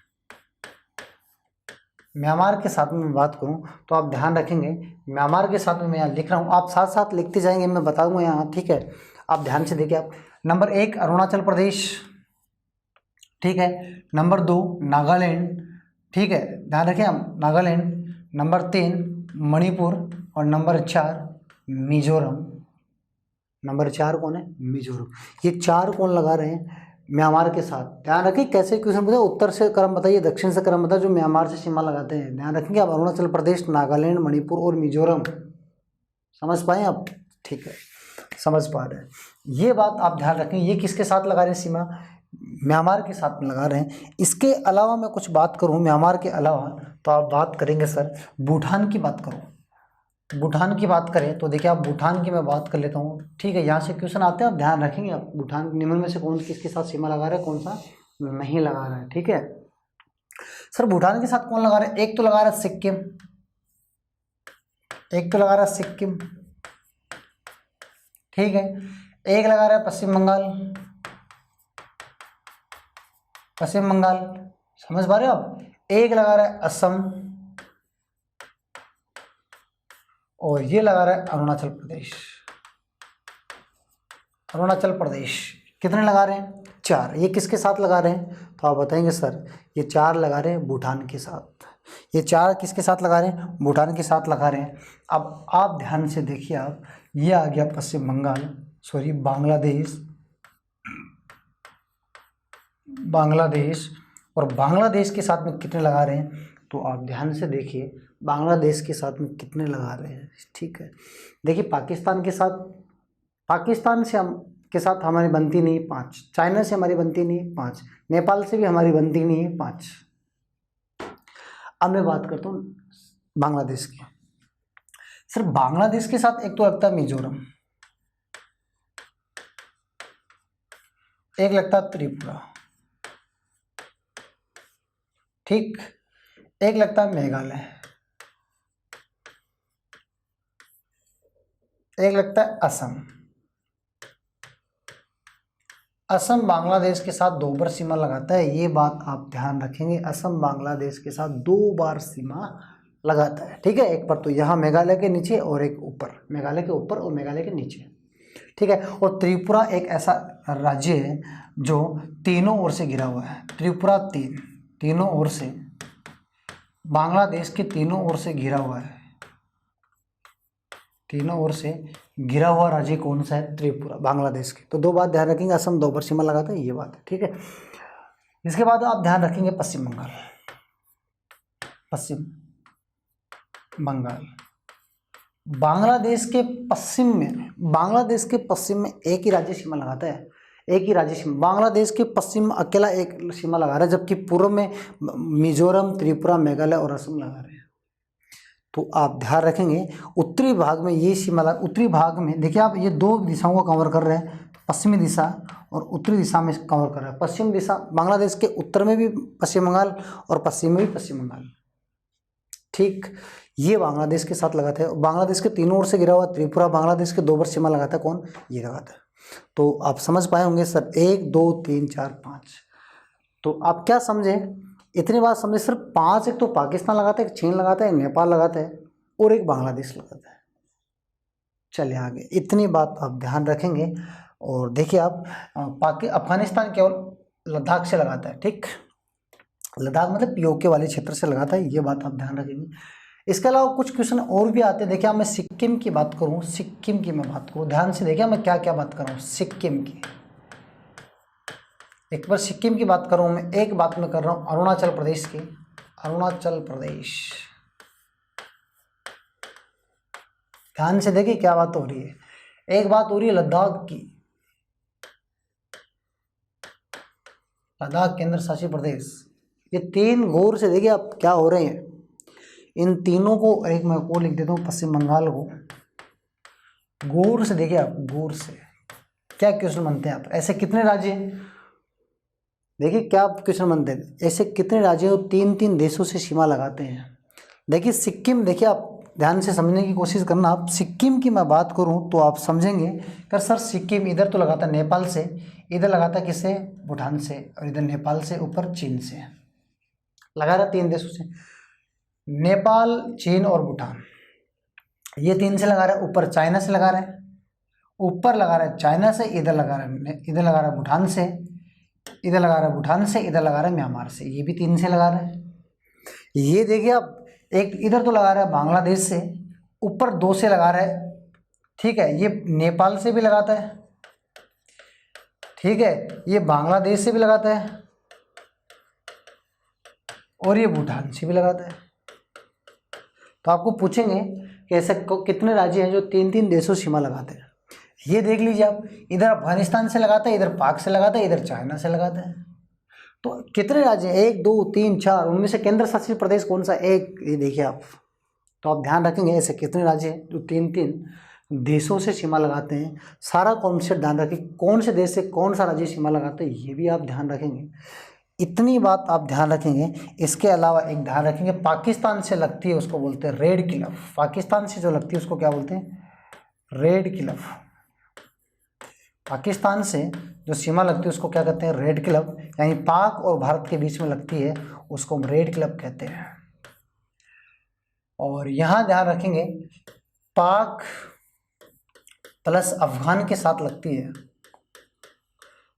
म्यांमार के साथ में बात करूं तो आप ध्यान रखेंगे, म्यांमार के साथ में मैं यहाँ लिख रहा हूँ, आप साथ साथ लिखते जाएंगे, मैं बताऊंगा यहाँ। ठीक है, आप ध्यान से देखिए आप। नंबर 1 अरुणाचल प्रदेश, ठीक है। नंबर 2 नागालैंड, ठीक है, ध्यान रखें आप, नागालैंड। नंबर 3 मणिपुर और नंबर 4 मिजोरम। नंबर 4 कौन है? मिजोरम। ये 4 कौन लगा रहे हैं? म्यांमार के साथ। ध्यान रखिए कैसे क्वेश्चन बताइए, उत्तर से क्रम बताइए, दक्षिण से क्रम बताइए, जो म्यांमार से सीमा लगाते हैं। ध्यान रखेंगे आप, अरुणाचल प्रदेश, नागालैंड, मणिपुर और मिजोरम। समझ पाए आप? ठीक है, समझ पा रहे हैं। ये बात आप ध्यान रखें, ये किसके साथ लगा रहे हैं सीमा? म्यांमार के साथ में लगा रहे हैं। इसके अलावा मैं कुछ बात करूँ म्यांमार के अलावा, तो आप बात करेंगे सर भूटान की बात करूँ। भूटान की बात करें तो देखिए आप, भूटान की मैं बात कर लेता हूँ। ठीक है, यहाँ से क्वेश्चन आते हैं, आप ध्यान रखेंगे आप। भूटान निम्न में से कौन किसके साथ सीमा लगा रहा है, कौन सा नहीं लगा रहा है? ठीक है सर, भूटान के साथ कौन लगा रहा है? एक तो लगा रहा है सिक्किम, एक तो लगा रहा है सिक्किम, ठीक है। एक लगा रहा है पश्चिम बंगाल, पश्चिम बंगाल, समझ पा रहे हो आप? एक लगा रहा है असम और ये लगा रहा है अरुणाचल प्रदेश। अरुणाचल प्रदेश कितने लगा रहे हैं? 4। ये किसके साथ लगा रहे हैं? तो आप बताएंगे सर ये 4 लगा रहे हैं भूटान के साथ। ये 4 किसके साथ लगा रहे हैं? भूटान के साथ लगा रहे हैं। अब आप ध्यान से देखिए आप, ये आ गया पश्चिम बंगाल, सॉरी बांग्लादेश, बांग्लादेश। और बांग्लादेश के साथ में कितने लगा रहे हैं? तो आप ध्यान से देखिए बांग्लादेश के साथ में कितने लगा रहे हैं। ठीक है, देखिए पाकिस्तान के साथ, पाकिस्तान से हम के साथ हमारी बनती नहीं 5, चाइना से हमारी बनती नहीं 5, नेपाल से भी हमारी बनती नहीं 5। अब मैं बात करता हूँ बांग्लादेश की। सर बांग्लादेश के साथ एक तो लगता है मिजोरम, एक लगता है त्रिपुरा, ठीक, एक लगता है मेघालय, एक लगता है असम। असम बांग्लादेश के साथ 2 बार सीमा लगाता है, ये बात आप ध्यान रखेंगे। असम बांग्लादेश के साथ 2 बार सीमा लगाता है, ठीक है। एक बार तो यहाँ मेघालय के नीचे और एक ऊपर, मेघालय के ऊपर और मेघालय के नीचे, ठीक है। और त्रिपुरा एक ऐसा राज्य है जो तीनों ओर से घिरा हुआ है। त्रिपुरा तीनों ओर से, बांग्लादेश के तीनों ओर से घिरा हुआ है। तीनों ओर से घिरा हुआ राज्य कौन सा है? त्रिपुरा, बांग्लादेश के। तो 2 बात ध्यान रखेंगे, असम 2 बार सीमा लगाता है, ये बात है, ठीक है। इसके बाद आप ध्यान रखेंगे पश्चिम बंगाल। पश्चिम बंगाल बांग्लादेश के पश्चिम में, बांग्लादेश के पश्चिम में एक ही राज्य सीमा लगाता है, एक ही राज्य सीमा। बांग्लादेश के पश्चिम में अकेला एक सीमा लगा रहा है, जबकि पूर्व में मिजोरम, त्रिपुरा, मेघालय और असम लगा रहे हैं। तो आप ध्यान रखेंगे उत्तरी भाग में ये सीमा उत्तरी भाग में देखिए आप, ये 2 दिशाओं को कवर कर रहे हैं, पश्चिमी दिशा और उत्तरी दिशा में कवर कर रहा है। पश्चिम दिशा बांग्लादेश के उत्तर में भी पश्चिम बंगाल और पश्चिम में भी पश्चिम बंगाल, ठीक, ये बांग्लादेश के साथ लगाता है। बांग्लादेश के तीनों ओर से घिरा हुआ त्रिपुरा बांग्लादेश के 2 बार सीमा लगाता है, कौन? ये लगाता है। तो आप समझ पाए होंगे सर, 1 2 3 4 5। तो आप क्या समझे? इतनी बात समझे सर। 5 एक तो पाकिस्तान लगाता है, एक चीन लगाता है, एक नेपाल लगाता है और एक बांग्लादेश लगाता है। चलिए आगे, इतनी बात आप ध्यान रखेंगे। और देखिए आप, अफगानिस्तान केवल लद्दाख से लगाता है, ठीक, लद्दाख मतलब पीओके वाले क्षेत्र से लगाता है, ये बात आप ध्यान रखेंगे। इसके अलावा कुछ क्वेश्चन और भी आते हैं। देखिए मैं सिक्किम की बात करूँ, सिक्किम की मैं बात करूँ, ध्यान से देखिए मैं क्या क्या बात कर रहा हूँ सिक्किम की। एक बार सिक्किम की बात करूँ मैं, एक बात मैं कर रहा हूँ अरुणाचल प्रदेश की। अरुणाचल प्रदेश, ध्यान से देखिए क्या बात हो रही है। एक बात हो रही है लद्दाख की, लद्दाख केंद्र शासित प्रदेश। ये 3 गौर से देखिए आप क्या हो रहे हैं। इन तीनों को, एक मैं को लिख देता हूँ पश्चिम बंगाल को, गौर से देखिए आप, गौर से क्या क्वेश्चन बनते हैं आप। ऐसे कितने राज्य हैं, देखिए क्या क्वेश्चन बनते हैं, ऐसे कितने राज्य हैं 3-3 देशों से सीमा लगाते हैं। देखिए सिक्किम, देखिए आप ध्यान से समझने की कोशिश करना। आप सिक्किम की मैं बात करूं तो आप समझेंगे कि सर सिक्किम इधर तो लगाता नेपाल से, इधर लगाता किससे? भूटान से, और इधर नेपाल से, ऊपर चीन से लगा रहा, 3 देशों से, नेपाल, चीन और भूटान, ये 3 से लगा रहा है। ऊपर चाइना से लगा रहा है, ऊपर लगा रहा है चाइना से, इधर लगा रहा है, इधर लगा रहा है भूटान से, इधर लगा रहा है भूटान से, इधर लगा रहा है म्यांमार से, ये भी 3 से लगा रहा है। ये देखिए आप, एक इधर तो लगा रहा है बांग्लादेश से, ऊपर 2 से लगा रहा है, ठीक है, ये नेपाल से भी लगाता है, ठीक है, ये बांग्लादेश से भी लगाता है और ये भूटान से भी लगाता है। तो आपको पूछेंगे कि ऐसे कितने राज्य हैं जो 3-3 देशों से सीमा लगाते हैं। ये देख लीजिए आप, इधर अफगानिस्तान से लगाता है, इधर पाक से लगाता है, इधर चाइना से लगाता है। तो कितने राज्य हैं? 1 2 3 4, उनमें से केंद्र शासित प्रदेश कौन सा? एक, ये देखिए आप। तो आप ध्यान रखेंगे ऐसे कितने राज्य हैं जो 3-3 देशों से सीमा लगाते हैं। सारा कॉन्सेप्ट ध्यान रखें, कौन से देश से कौन सा राज्य सीमा लगाते हैं, ये भी आप ध्यान रखेंगे। इतनी बात आप ध्यान रखेंगे। इसके अलावा एक ध्यान रखेंगे, पाकिस्तान से लगती है उसको बोलते हैं रेड क्लिफ। पाकिस्तान से जो लगती है उसको क्या बोलते हैं? Red Cliff. पाकिस्तान से जो सीमा लगती है उसको क्या कहते हैं? Red Cliff. यानी पाक और भारत के बीच में लगती है, उसको हम रेड क्लिफ कहते हैं। और यहाँ ध्यान रखेंगे, पाक प्लस अफगान के साथ लगती है।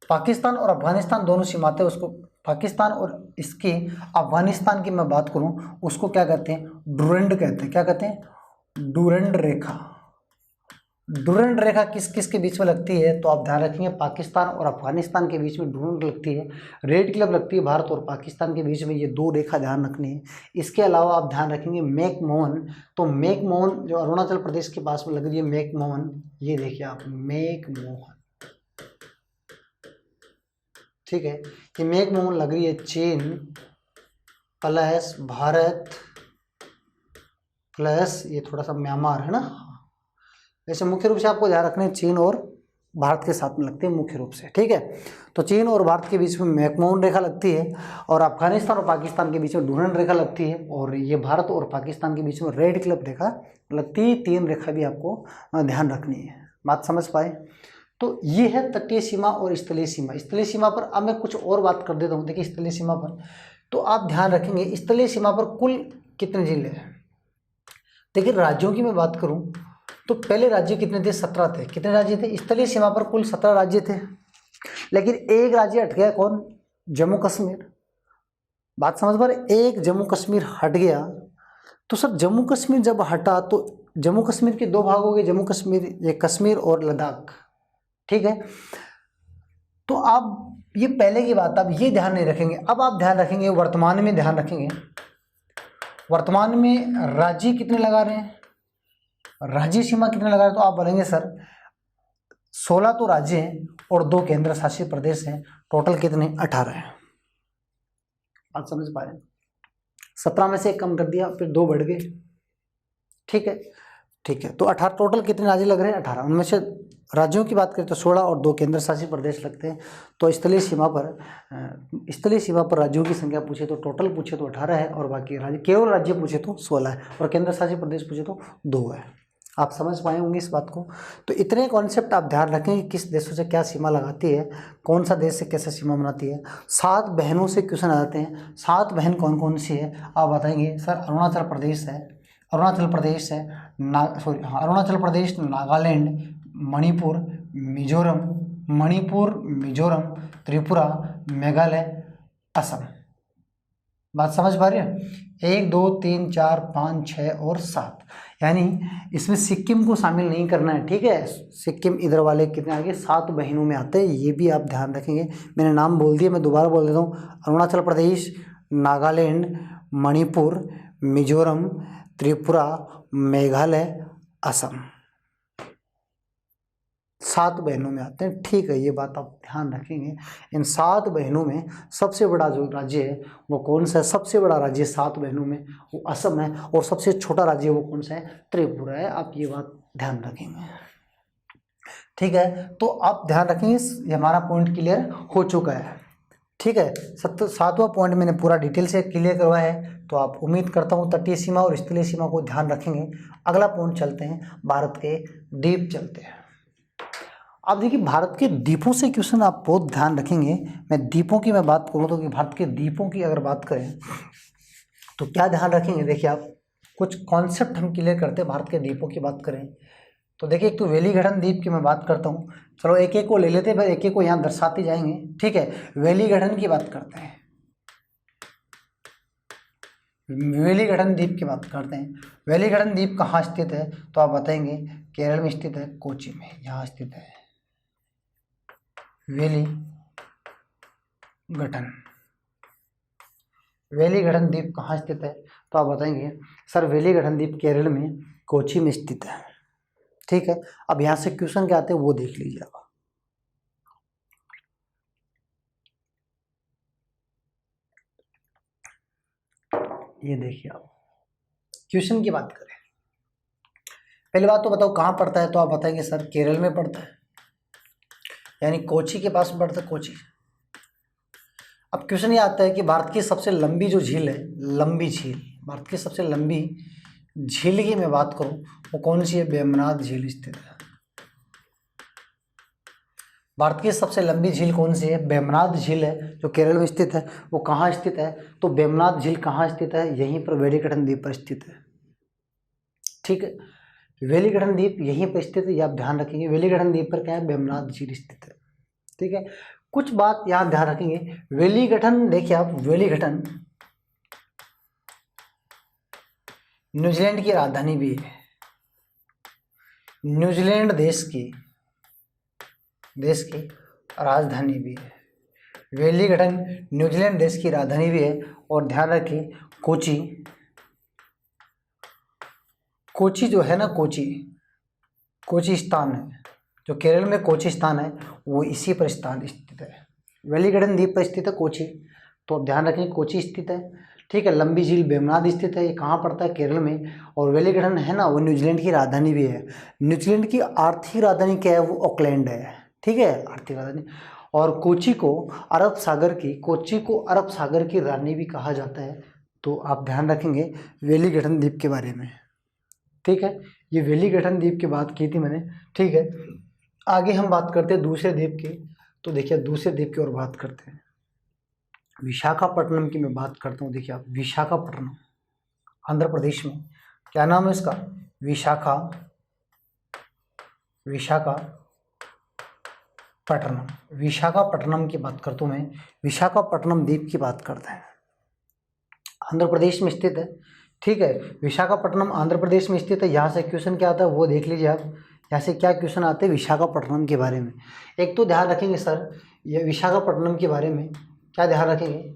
पाकिस्तान और अफगानिस्तान दोनों सीमाते, उसको पाकिस्तान और इसकी अफगानिस्तान की मैं बात करूं, उसको क्या कहते हैं? डूरेंड कहते हैं। क्या कहते हैं? डूरेंड रेखा। डूरेंड रेखा किस किस के बीच में लगती है? तो आप ध्यान रखेंगे, पाकिस्तान और अफगानिस्तान के बीच में डूरेंड लगती है। रेड क्लिफ लगती है भारत और पाकिस्तान के बीच में। ये 2 रेखा ध्यान रखनी है। इसके अलावा आप ध्यान रखेंगे मैकमोहन। तो मैकमोहन जो अरुणाचल प्रदेश के पास में लग रही है, मैकमोहन, ये देखिए आप, मैकमोहन, ठीक है, ये मैकमोहन लग रही है चीन प्लस भारत प्लस ये थोड़ा सा म्यांमार है ना। वैसे मुख्य रूप से आपको ध्यान रखना है चीन और भारत के साथ में लगते हैं मुख्य रूप से, ठीक है। तो चीन और भारत के बीच में मैकमोहन रेखा लगती है, और अफगानिस्तान और पाकिस्तान के बीच में डूरन रेखा लगती है, और ये भारत और पाकिस्तान के बीच में रेड क्लिफ रेखा लगती है। 3 रेखा भी आपको ध्यान रखनी है। बात समझ पाए? तो ये है तटीय सीमा और स्थलीय सीमा। स्थलीय सीमा पर अब मैं कुछ और बात कर देता हूँ। देखिए स्थलीय सीमा पर तो आप ध्यान रखेंगे स्थलीय सीमा पर कुल कितने जिले हैं। देखिए राज्यों की मैं बात करूं तो पहले राज्य कितने थे? 17 थे। कितने राज्य थे? स्थलीय सीमा पर कुल 17 राज्य थे, लेकिन एक राज्य हट गया। कौन? जम्मू कश्मीर। बात समझ पा रहे? एक जम्मू कश्मीर हट गया। तो सर जम्मू कश्मीर जब हटा तो जम्मू कश्मीर के 2 भाग हो गए, जम्मू कश्मीर, ये कश्मीर और लद्दाख, ठीक है। तो आप ये पहले की बात, आप ये ध्यान नहीं रखेंगे। अब आप ध्यान रखेंगे वर्तमान में, ध्यान रखेंगे वर्तमान में राज्य कितने लगा रहे हैं, राज्य सीमा कितने लगा रहे हैं। तो आप बोलेंगे सर 16 तो राज्य हैं और 2 केंद्र शासित प्रदेश हैं, टोटल कितने? 18 हैं। आप समझ पा रहे हैं? 17 में से 1 कम कर दिया, फिर 2 बढ़ गए, ठीक है, ठीक है। तो 18 टोटल कितने राज्य लग रहे हैं? 18। उनमें से राज्यों की बात करें तो 16 और 2 केंद्र शासित प्रदेश लगते हैं। तो स्थलीय सीमा पर राज्यों की संख्या पूछे तो टोटल पूछे तो 18 है, और बाकी राज्य, केवल राज्य पूछे तो 16 है, और केंद्र शासित प्रदेश पूछे तो 2 है। आप समझ पाए होंगे इस बात को। तो इतने कॉन्सेप्ट आप ध्यान रखें कि किस देशों से क्या सीमा लगाती है, कौन सा देश से कैसे सीमा बनाती है। 7 बहनों से क्वेश्चन आ जाते हैं। 7 बहन कौन कौन सी है आप बताएंगे? सर अरुणाचल प्रदेश है, अरुणाचल प्रदेश है, अरुणाचल प्रदेश, नागालैंड, मणिपुर, मिजोरम, त्रिपुरा, मेघालय, असम। बात समझ पा रहे हैं? 1 2 3 4 5 6 और 7, यानी इसमें सिक्किम को शामिल नहीं करना है, ठीक है। सिक्किम इधर वाले कितने आगे 7 बहनों में आते हैं, ये भी आप ध्यान रखेंगे। मैंने नाम बोल दिया, मैं दोबारा बोल देता हूँ। अरुणाचल प्रदेश, नागालैंड, मणिपुर, मिजोरम, त्रिपुरा, मेघालय, असम, 7 बहनों में आते हैं, ठीक है। ये बात आप ध्यान रखेंगे। इन 7 बहनों में सबसे बड़ा जो राज्य है वो कौन सा है? सबसे बड़ा राज्य 7 बहनों में वो असम है, और सबसे छोटा राज्य वो कौन सा है? त्रिपुरा है। आप ये बात ध्यान रखेंगे, ठीक है। तो आप ध्यान रखेंगे, ये हमारा पॉइंट क्लियर हो चुका है, ठीक है। 7वां पॉइंट मैंने पूरा डिटेल से क्लियर करवाया है। तो आप उम्मीद करता हूँ तटीय सीमा और स्थलीय सीमा को ध्यान रखेंगे। अगला पॉइंट चलते हैं, भारत के द्वीप चलते हैं। अब देखिए भारत के द्वीपों से क्वेश्चन आप बहुत ध्यान रखेंगे। मैं द्वीपों की बात करूँ तो कि भारत के द्वीपों की अगर बात करें तो क्या ध्यान रखेंगे? देखिए आप कुछ कॉन्सेप्ट हम क्लियर करते हैं भारत के द्वीपों की बात करें तो देखिए, एक तो वेलिगढ़न द्वीप की मैं बात करता हूँ। चलो एक एक को ले लेते हैं, फिर एक एक को यहाँ दर्शाते जाएंगे, ठीक है। वेलिगढ़न की बात करते हैं, वेलिगढ़न द्वीप की बात करते हैं। वेलिगढ़न द्वीप कहाँ स्थित है? तो आप बताएंगे केरल में स्थित है, कोची में, यहाँ स्थित है वेलिगढ़न द्वीप कहाँ स्थित है? तो आप बताएंगे सर वेलिगढ़न द्वीप केरल में, कोची में स्थित है, ठीक है। अब यहाँ से क्वेश्चन क्या आते हैं वो देख लीजिए आप। ये देखिए आप क्वेश्चन की बात करें, पहली बात तो बताओ कहाँ पड़ता है? तो आप बताएंगे सर केरल में पड़ता है, यानी कोची के पास में पड़ता है, कोची। अब क्वेश्चन ये आता है कि भारत की सबसे लंबी जो झील है, लंबी झील, भारत की सबसे लंबी झील की मैं बात करूं वो कौन सी है? वेम्बनाड झील स्थित है। भारत की सबसे लंबी झील कौन सी है? वेम्बनाड झील है, जो केरल में स्थित है। वो कहाँ स्थित है? तो वेम्बनाड झील कहाँ स्थित है? यहीं पर वेलिगढ़न द्वीप पर स्थित है, ठीक है। वेलिगढ़न द्वीप यहीं पर स्थित है, ये आप ध्यान रखेंगे। वेलिगढ़न द्वीप पर क्या है? वेम्बनाड झील स्थित है, ठीक है। कुछ बात यहाँ ध्यान रखेंगे। वेलिगढ़न, देखिए आप वेलिगढ़न न्यूजीलैंड की राजधानी भी है, न्यूजीलैंड देश की राजधानी भी है। वेलिगढ़न न्यूजीलैंड देश की राजधानी भी है। और ध्यान रखिए कोची जो है ना, कोची स्थान है, जो केरल में कोची स्थान है वो इसी पर स्थान स्थित है। वेलिगढ़न द्वीप पर स्थित है कोची, तो आप ध्यान रखें कोची स्थित है। ठीक है। लंबी झील वेमनाड स्थित है, ये कहाँ पड़ता है? केरल में। और वेलिंगटन है ना, वो न्यूजीलैंड की राजधानी भी है। न्यूजीलैंड की आर्थिक राजधानी क्या है? वो ऑकलैंड है, ठीक है, आर्थिक राजधानी। और कोची को अरब सागर की रानी भी कहा जाता है। तो आप ध्यान रखेंगे वेलिंगटन द्वीप के बारे में, ठीक है। ये वेलिंगटन द्वीप की बात की थी मैंने, ठीक है। आगे हम बात करते हैं दूसरे द्वीप की। तो देखिए दूसरे द्वीप की ओर बात करते हैं। विशाखापट्टनम की मैं बात करता हूँ। देखिए आप, विशाखापट्टनम आंध्र प्रदेश में। क्या नाम है इसका? विशाखापट्टनम की बात करता हूँ मैं। विशाखापट्टनम द्वीप की बात करते हैं। आंध्र प्रदेश में स्थित है, ठीक है। विशाखापट्टनम आंध्र प्रदेश में स्थित है। यहाँ से क्वेश्चन क्या आता है वो देख लीजिए आप। यहाँ से क्या क्वेश्चन आते हैं विशाखापट्टनम के बारे में। एक तो ध्यान रखेंगे सर, ये विशाखापट्टनम के बारे में क्या ध्यान रखेंगे?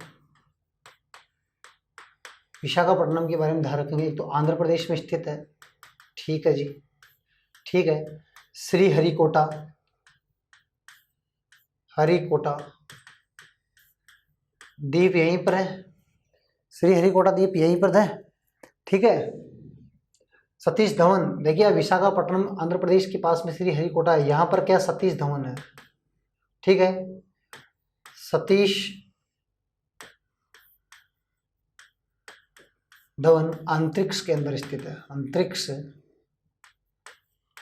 विशाखापट्टनम के बारे में ध्यान रखेंगे। एक तो आंध्र प्रदेश में स्थित है, ठीक है जी, ठीक है। श्रीहरिकोटा द्वीप यहीं पर है। श्रीहरिकोटा द्वीप यहीं पर है, ठीक है। सतीश धवन, देखिए विशाखापट्टनम आंध्र प्रदेश के पास में श्रीहरिकोटा है। यहाँ पर क्या? सतीश धवन है, ठीक है। सतीश धवन अंतरिक्ष के अंदर स्थित है।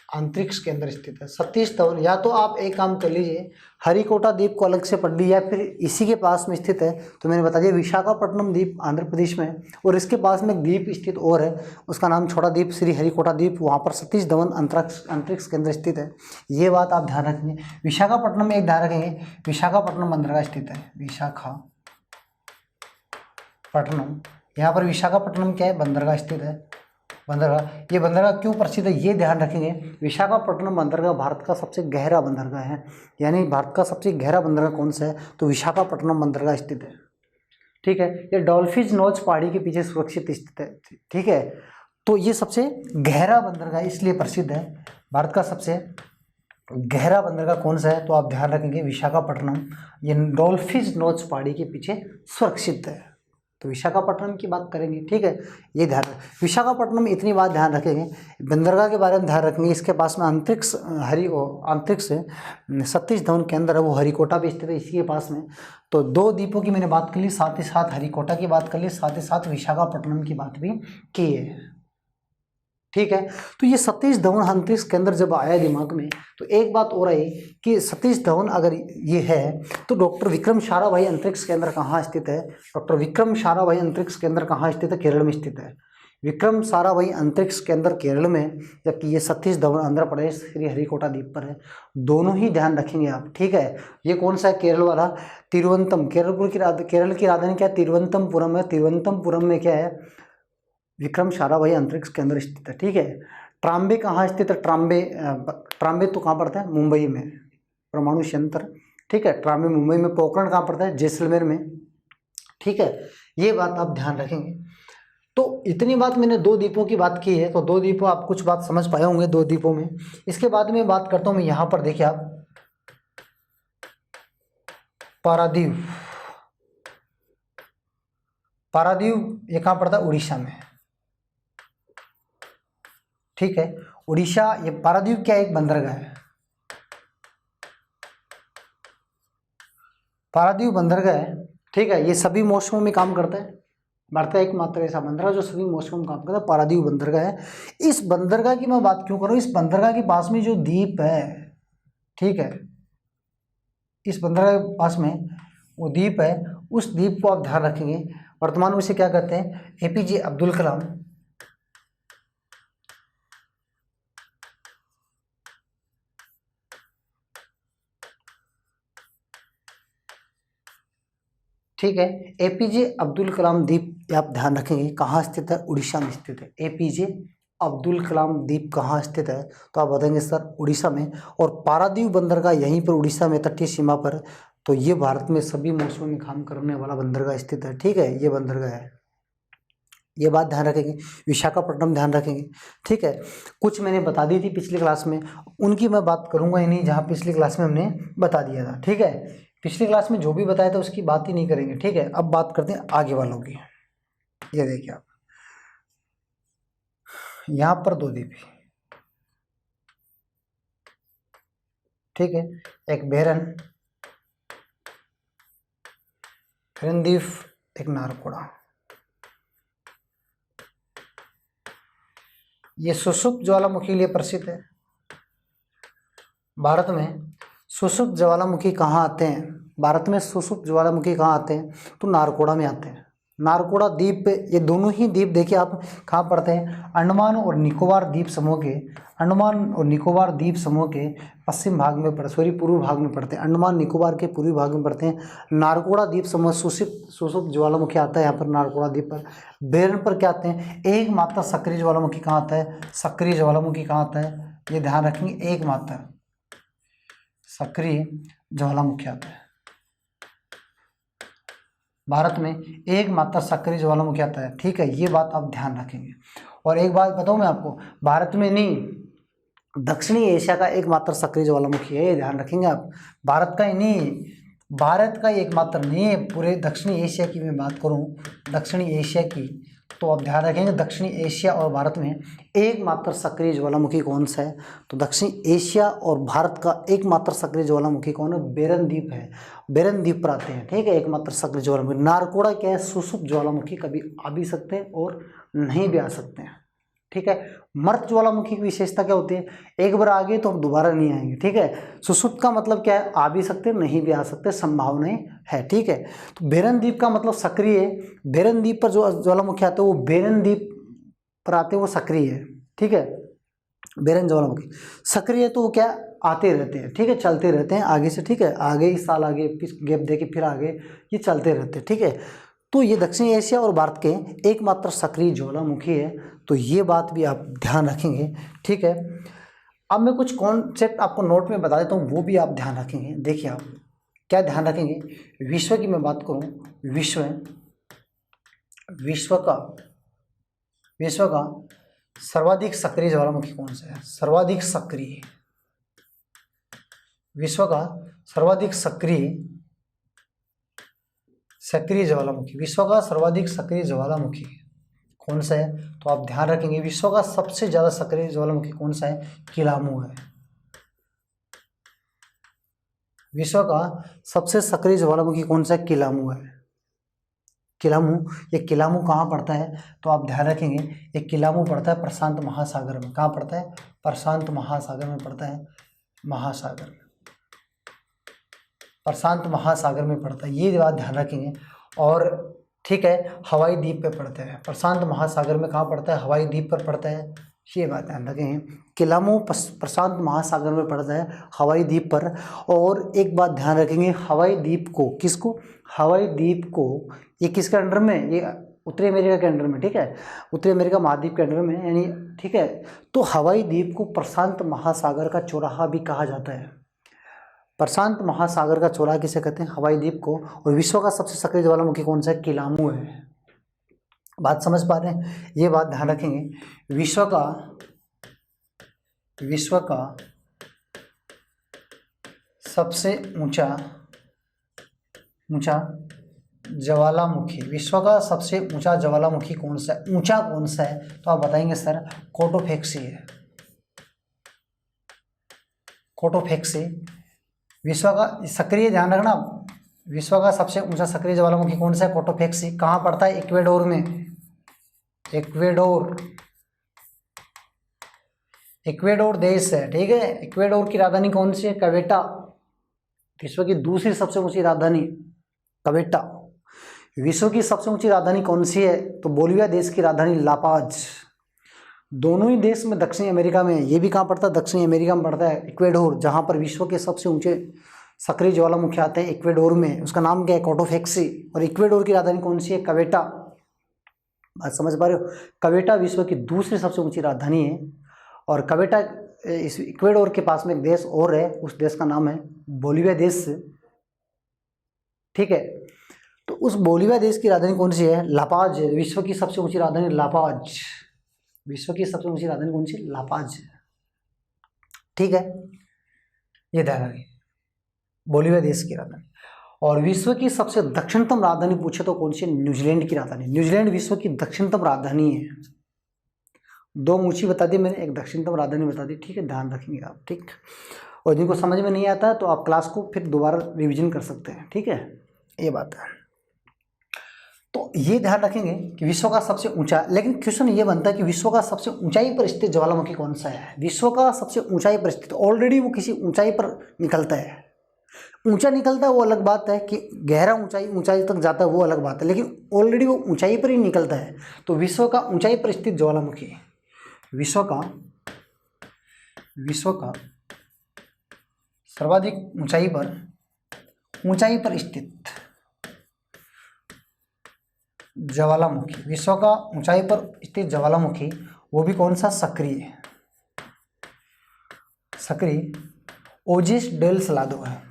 अंतरिक्ष के अंदर स्थित है सतीश धवन। या तो आप एक काम कर लीजिए, हरिकोटा द्वीप को अलग से पढ़ लीजिए, या फिर इसी के पास में स्थित है। तो मैंने बता दिया विशाखापट्टनम द्वीप आंध्र प्रदेश में है, और इसके पास में एक द्वीप स्थित और है, उसका नाम छोटा द्वीप श्रीहरिकोटा द्वीप। वहाँ पर सतीश धवन अंतरिक्ष के अंदर स्थित है। ये बात आप ध्यान रखेंगे। विशाखापट्टनम में एक ध्यान रखेंगे, विशाखापट्टनम बंदरगाह स्थित है। विशाखापट्टनम, यहाँ पर विशाखापट्टनम क्या है? बंदरगाह स्थित है। बंदरगाह, ये बंदरगाह क्यों प्रसिद्ध है ये ध्यान रखेंगे। विशाखापट्टनम बंदरगाह भारत का सबसे गहरा बंदरगाह है। यानी भारत का सबसे गहरा बंदरगाह कौन सा है? तो विशाखापट्टनम बंदरगाह स्थित है, ठीक है। ये डॉल्फिन नोच पहाड़ी के पीछे सुरक्षित स्थित है, ठीक है। तो ये सबसे गहरा बंदरगाह इसलिए प्रसिद्ध है। भारत का सबसे गहरा बंदरगाह कौन सा है? तो आप ध्यान रखेंगे विशाखापट्टनम। ये डॉल्फिन नोच पहाड़ी के पीछे सुरक्षित है। तो विशाखापट्टनम की बात करेंगे, ठीक है। ये ध्यान विशाखापट्टनम इतनी बात ध्यान रखेंगे। बंदरगाह के बारे में ध्यान रखेंगे। इसके पास में अंतरिक्ष सतीश धवन के अंदर है, वो हरिकोटा भी स्थित है इसी के पास में। तो दो द्वीपों की मैंने बात कर ली, साथ ही साथ हरिकोटा की बात कर ली, साथ ही साथ विशाखापट्टनम की बात भी की है, ठीक है। तो ये सतीश धवन अंतरिक्ष के अंदर जब आया दिमाग में, तो एक बात और आई कि सतीश धवन अगर ये है तो डॉक्टर विक्रम साराभाई अंतरिक्ष के अंदर कहाँ स्थित है? डॉक्टर विक्रम साराभाई अंतरिक्ष के अंदर कहाँ स्थित है? केरल में स्थित है। विक्रम साराभाई अंतरिक्ष के अंदर केरल में, जबकि ये सतीश धवन आंध्र प्रदेश श्रीहरिकोटा द्वीप पर है। दोनों ही ध्यान रखेंगे आप, ठीक है। ये कौन सा है? केरल वाला तिरुवनंतम। केरल की राजधानी क्या है? तिरुवनंतपुरम है। तिरुवनंतपुरम में क्या है? विक्रम साराभाई अंतरिक्ष के अंदर स्थित है, ठीक है। ट्राम्बे कहाँ स्थित है? ट्राम्बे तो कहाँ पड़ता है? मुंबई में, परमाणु संयंत्र, ठीक है। ट्राम्बे मुंबई में। पोखरण कहाँ पड़ता है? जैसलमेर में, ठीक है। ये बात आप ध्यान रखेंगे। तो इतनी बात मैंने दो द्वीपों की बात की है। तो दो द्वीपों आप कुछ बात समझ पाए होंगे दो द्वीपों में। इसके बाद में बात करता हूँ मैं यहाँ पर, देखिए आप, पारादीप ये कहाँ पड़ता है? उड़ीसा में, ठीक है। उड़ीसा, ये पारादीप क्या एक बंदरगाह है। पारादीप बंदरगाह है, ठीक है। ये सभी मौसमों में काम करता है। भारत का एकमात्र ऐसा बंदरगाह जो सभी मौसमों में काम करता है, पारादीप बंदरगाह है। इस बंदरगाह की मैं बात क्यों कर रहा हूँ? इस बंदरगाह के पास में जो द्वीप है, ठीक है, इस बंदरगाह के पास में वो द्वीप है, उस द्वीप को आप ध्यान रखेंगे। वर्तमान में इसे क्या कहते हैं? एपीजे अब्दुल कलाम, ठीक है। एपीजे अब्दुल कलाम द्वीप आप ध्यान रखेंगे कहाँ स्थित है? उड़ीसा में स्थित है। एपीजे अब्दुल कलाम द्वीप कहाँ स्थित है? तो आप बताएंगे सर उड़ीसा में। और पारादीप बंदरगाह यहीं पर उड़ीसा में तटीय सीमा पर। तो ये भारत में सभी मौसमों में काम करने वाला बंदरगाह स्थित है, ठीक है। ये बंदरगाह है, ये बात ध्यान रखेंगे। विशाखापट्टनम ध्यान रखेंगे, ठीक है। कुछ मैंने बता दी थी पिछली क्लास में, उनकी मैं बात करूंगा ही नहीं जहाँ पिछली क्लास में हमने बता दिया था, ठीक है। पिछली क्लास में जो भी बताया था उसकी बात ही नहीं करेंगे, ठीक है। अब बात करते हैं आगे वालों की। ये देखिए आप, यहाँ पर 2 द्वीप, ठीक है, एक बेरन द्वीप, एक नारकोड़ा। ये सुषुप्त ज्वालामुखी के लिए प्रसिद्ध है। भारत में सुषुप्त ज्वालामुखी कहाँ आते हैं? भारत में सुषुप्त ज्वालामुखी कहाँ आते हैं? तो नारकोड़ा में आते हैं। नारकोड़ा द्वीप पे, ये दोनों ही द्वीप देखिए आप कहाँ पड़ते हैं? अंडमान और निकोबार द्वीप समूह के, अंडमान और निकोबार द्वीप समूह के पश्चिम भाग में पूर्व भाग में पड़ते हैं। अंडमान निकोबार के पूर्वी भाग में पड़ते हैं। नारकोड़ा द्वीप समूह सुषुप्त ज्वालामुखी आता है यहाँ पर नारकोड़ा द्वीप पर। बेरन पर क्या आते हैं? एकमात्र सक्रिय ज्वालामुखी कहाँ आता है? सक्रिय ज्वालामुखी कहाँ आता है? ये ध्यान रखेंगे, एकमात्र सक्रिय ज्वालामुखी आता है। भारत में एकमात्र सक्रिय ज्वालामुखी आता है, ठीक है, ये बात आप ध्यान रखेंगे। और एक बात बताऊं मैं आपको, भारत में नहीं, दक्षिणी एशिया का एकमात्र सक्रिय ज्वालामुखी है, ये ध्यान रखेंगे आप। भारत का ही नहीं, भारत का एकमात्र नहीं है, पूरे दक्षिणी एशिया की मैं बात करूं, दक्षिणी एशिया की, तो आप ध्यान रखेंगे दक्षिणी एशिया और भारत में एकमात्र सक्रिय ज्वालामुखी कौन सा है? तो दक्षिणी एशिया और भारत का एकमात्र सक्रिय ज्वालामुखी कौन है? बेरन द्वीप है। बेरन द्वीप पर आते हैं, ठीक है, एकमात्र सक्रिय ज्वालामुखी। नारकोड़ा क्या है? सुषुप्त ज्वालामुखी, कभी आ भी सकते हैं और नहीं भी आ सकते हैं, ठीक है। मर्त ज्वालामुखी की विशेषता क्या होती है? एक बार आ गए तो हम दोबारा नहीं आएंगे, ठीक है। सुषुप्त का मतलब क्या है? आ भी सकते, नहीं भी आ सकते, संभावनाएं है, ठीक है। तो बेरन द्वीप का मतलब सक्रिय है। बेरन द्वीप पर जो ज्वालामुखी आते हैं वो बेरन द्वीप पर आते हैं, वो सक्रिय है, ठीक है। बेरन ज्वालामुखी सक्रिय है तो वो क्या आते रहते हैं, ठीक है, चलते रहते हैं आगे से, ठीक है, आगे इस साल आगे गैप दे के फिर आगे ये चलते रहते हैं, ठीक है। तो ये दक्षिणी एशिया और भारत के एकमात्र सक्रिय ज्वालामुखी है, तो ये बात भी आप ध्यान रखेंगे, ठीक है। अब मैं कुछ कॉन्सेप्ट आपको नोट में बता देता हूँ, वो भी आप ध्यान रखेंगे। देखिए आप क्या ध्यान रखेंगे, विश्व की मैं बात करूँ, विश्व का सर्वाधिक सक्रिय ज्वालामुखी कौन सा है? सर्वाधिक सक्रिय, विश्व का सर्वाधिक सक्रिय ज्वालामुखी, विश्व का सर्वाधिक सक्रिय ज्वालामुखी कौन सा है? तो आप ध्यान रखेंगे विश्व का सबसे ज्यादा सक्रिय ज्वालामुखी कौन सा है? किलामू है। विश्व का सबसे सक्रिय ज्वालामुखी कौन सा है? किलामू है। किलामू, ये किलामू कहाँ पड़ता है? तो आप ध्यान रखेंगे ये किलामू पड़ता है प्रशांत महासागर में। कहाँ पड़ता है? प्रशांत महासागर में पड़ता है, महासागर में, प्रशांत महासागर में पड़ता है, ये बात ध्यान रखेंगे। और ठीक है, हवाई द्वीप पे पड़ता है, प्रशांत महासागर में कहाँ पड़ता है? हवाई द्वीप पर पड़ता है, ये बात ध्यान रखेंगे। किलामू प्रशांत महासागर में पड़ता है, हवाई द्वीप पर। और एक बात ध्यान रखेंगे, हवाई द्वीप को, किसको? हवाई द्वीप को, ये किसके अंडर में? ये उत्तरी अमेरिका के अंडर में, ठीक है, उत्तरी अमेरिका महाद्वीप के अंडर में, यानी ठीक है। तो हवाई द्वीप को प्रशांत महासागर का चौराहा भी कहा जाता है। प्रशांत महासागर का चौराहा किसे कहते हैं? हवाई द्वीप को। और विश्व का सबसे सक्रिय ज्वालामुखी कौन सा है? किलामू है। बात समझ पा रहे हैं? ये बात ध्यान रखेंगे, विश्व का सबसे ऊंचा ज्वालामुखी, विश्व का सबसे ऊंचा ज्वालामुखी कौन सा है? ऊंचा कौन सा है? तो आप बताएंगे सर कोटोफेक्सी है। कोटोफेक्सी विश्व का सक्रिय, ध्यान रखना, विश्व का सबसे ऊंचा सक्रिय ज्वालामुखी कौन सा है? कोटोफेक्सी। कहाँ पड़ता है? इक्वेडोर में। इक्वेडोर देश है, ठीक है। इक्वेडोर की राजधानी कौन सी है? क्वेटा। विश्व की दूसरी सबसे ऊंची राजधानी क्वेटा। विश्व की सबसे ऊंची राजधानी कौन सी है? तो बोलिविया देश की राजधानी लापाज। दोनों ही देश में दक्षिणी अमेरिका में, ये भी कहाँ पड़ता है? दक्षिणी अमेरिका में पड़ता है, इक्वेडोर, जहाँ पर विश्व के सबसे ऊंचे सक्रिय ज्वालामुखी आते हैं इक्वेडोर में। उसका नाम क्या है? कोटोफेक्सी। और इक्वेडोर की राजधानी कौन सी है? क्वेटा। बात समझ पा रहे हो? क्वेटा विश्व की दूसरी सबसे ऊंची राजधानी है। और क्वेटा, इस इक्वेडोर के पास में एक देश और है, उस देश का नाम है बोलिविया देश, ठीक है। तो उस बोलिविया देश की राजधानी कौन सी है? लापाज। विश्व की सबसे ऊंची राजधानी लापाज। विश्व की सबसे ऊंची राजधानी कौन सी? लापाज, ठीक है, ये ध्यान रखिए, बोलिविया देश की राजधानी। और विश्व की सबसे दक्षिणतम राजधानी पूछे तो कौन सी? न्यूजीलैंड की राजधानी। न्यूजीलैंड विश्व की दक्षिणतम राजधानी है। दो ऊंची बता दी मैंने, एक दक्षिणतम राजधानी बता दी, ठीक है, ध्यान रखेंगे आप, ठीक। और जिनको समझ में नहीं आता तो आप क्लास को फिर दोबारा रिवीजन कर सकते हैं, ठीक है, ये बात है। तो ये ध्यान रखेंगे कि विश्व का सबसे ऊंचा, लेकिन क्वेश्चन ये बनता है कि विश्व का सबसे ऊंचाई पर स्थित ज्वालामुखी कौन सा है? विश्व का सबसे ऊंचाई पर स्थित, ऑलरेडी वो किसी ऊंचाई पर निकलता है। ऊंचा निकलता है वो अलग बात है, कि गहरा ऊंचाई तक जाता है वो अलग बात है, लेकिन ऑलरेडी वो ऊंचाई पर ही निकलता है। तो विश्व का ऊंचाई पर स्थित ज्वालामुखी, विश्व का सर्वाधिक ऊंचाई पर स्थित ज्वालामुखी, विश्व का ऊंचाई पर स्थित ज्वालामुखी, वो भी कौन सा? सक्रिय ओजिस डेल सलादो है।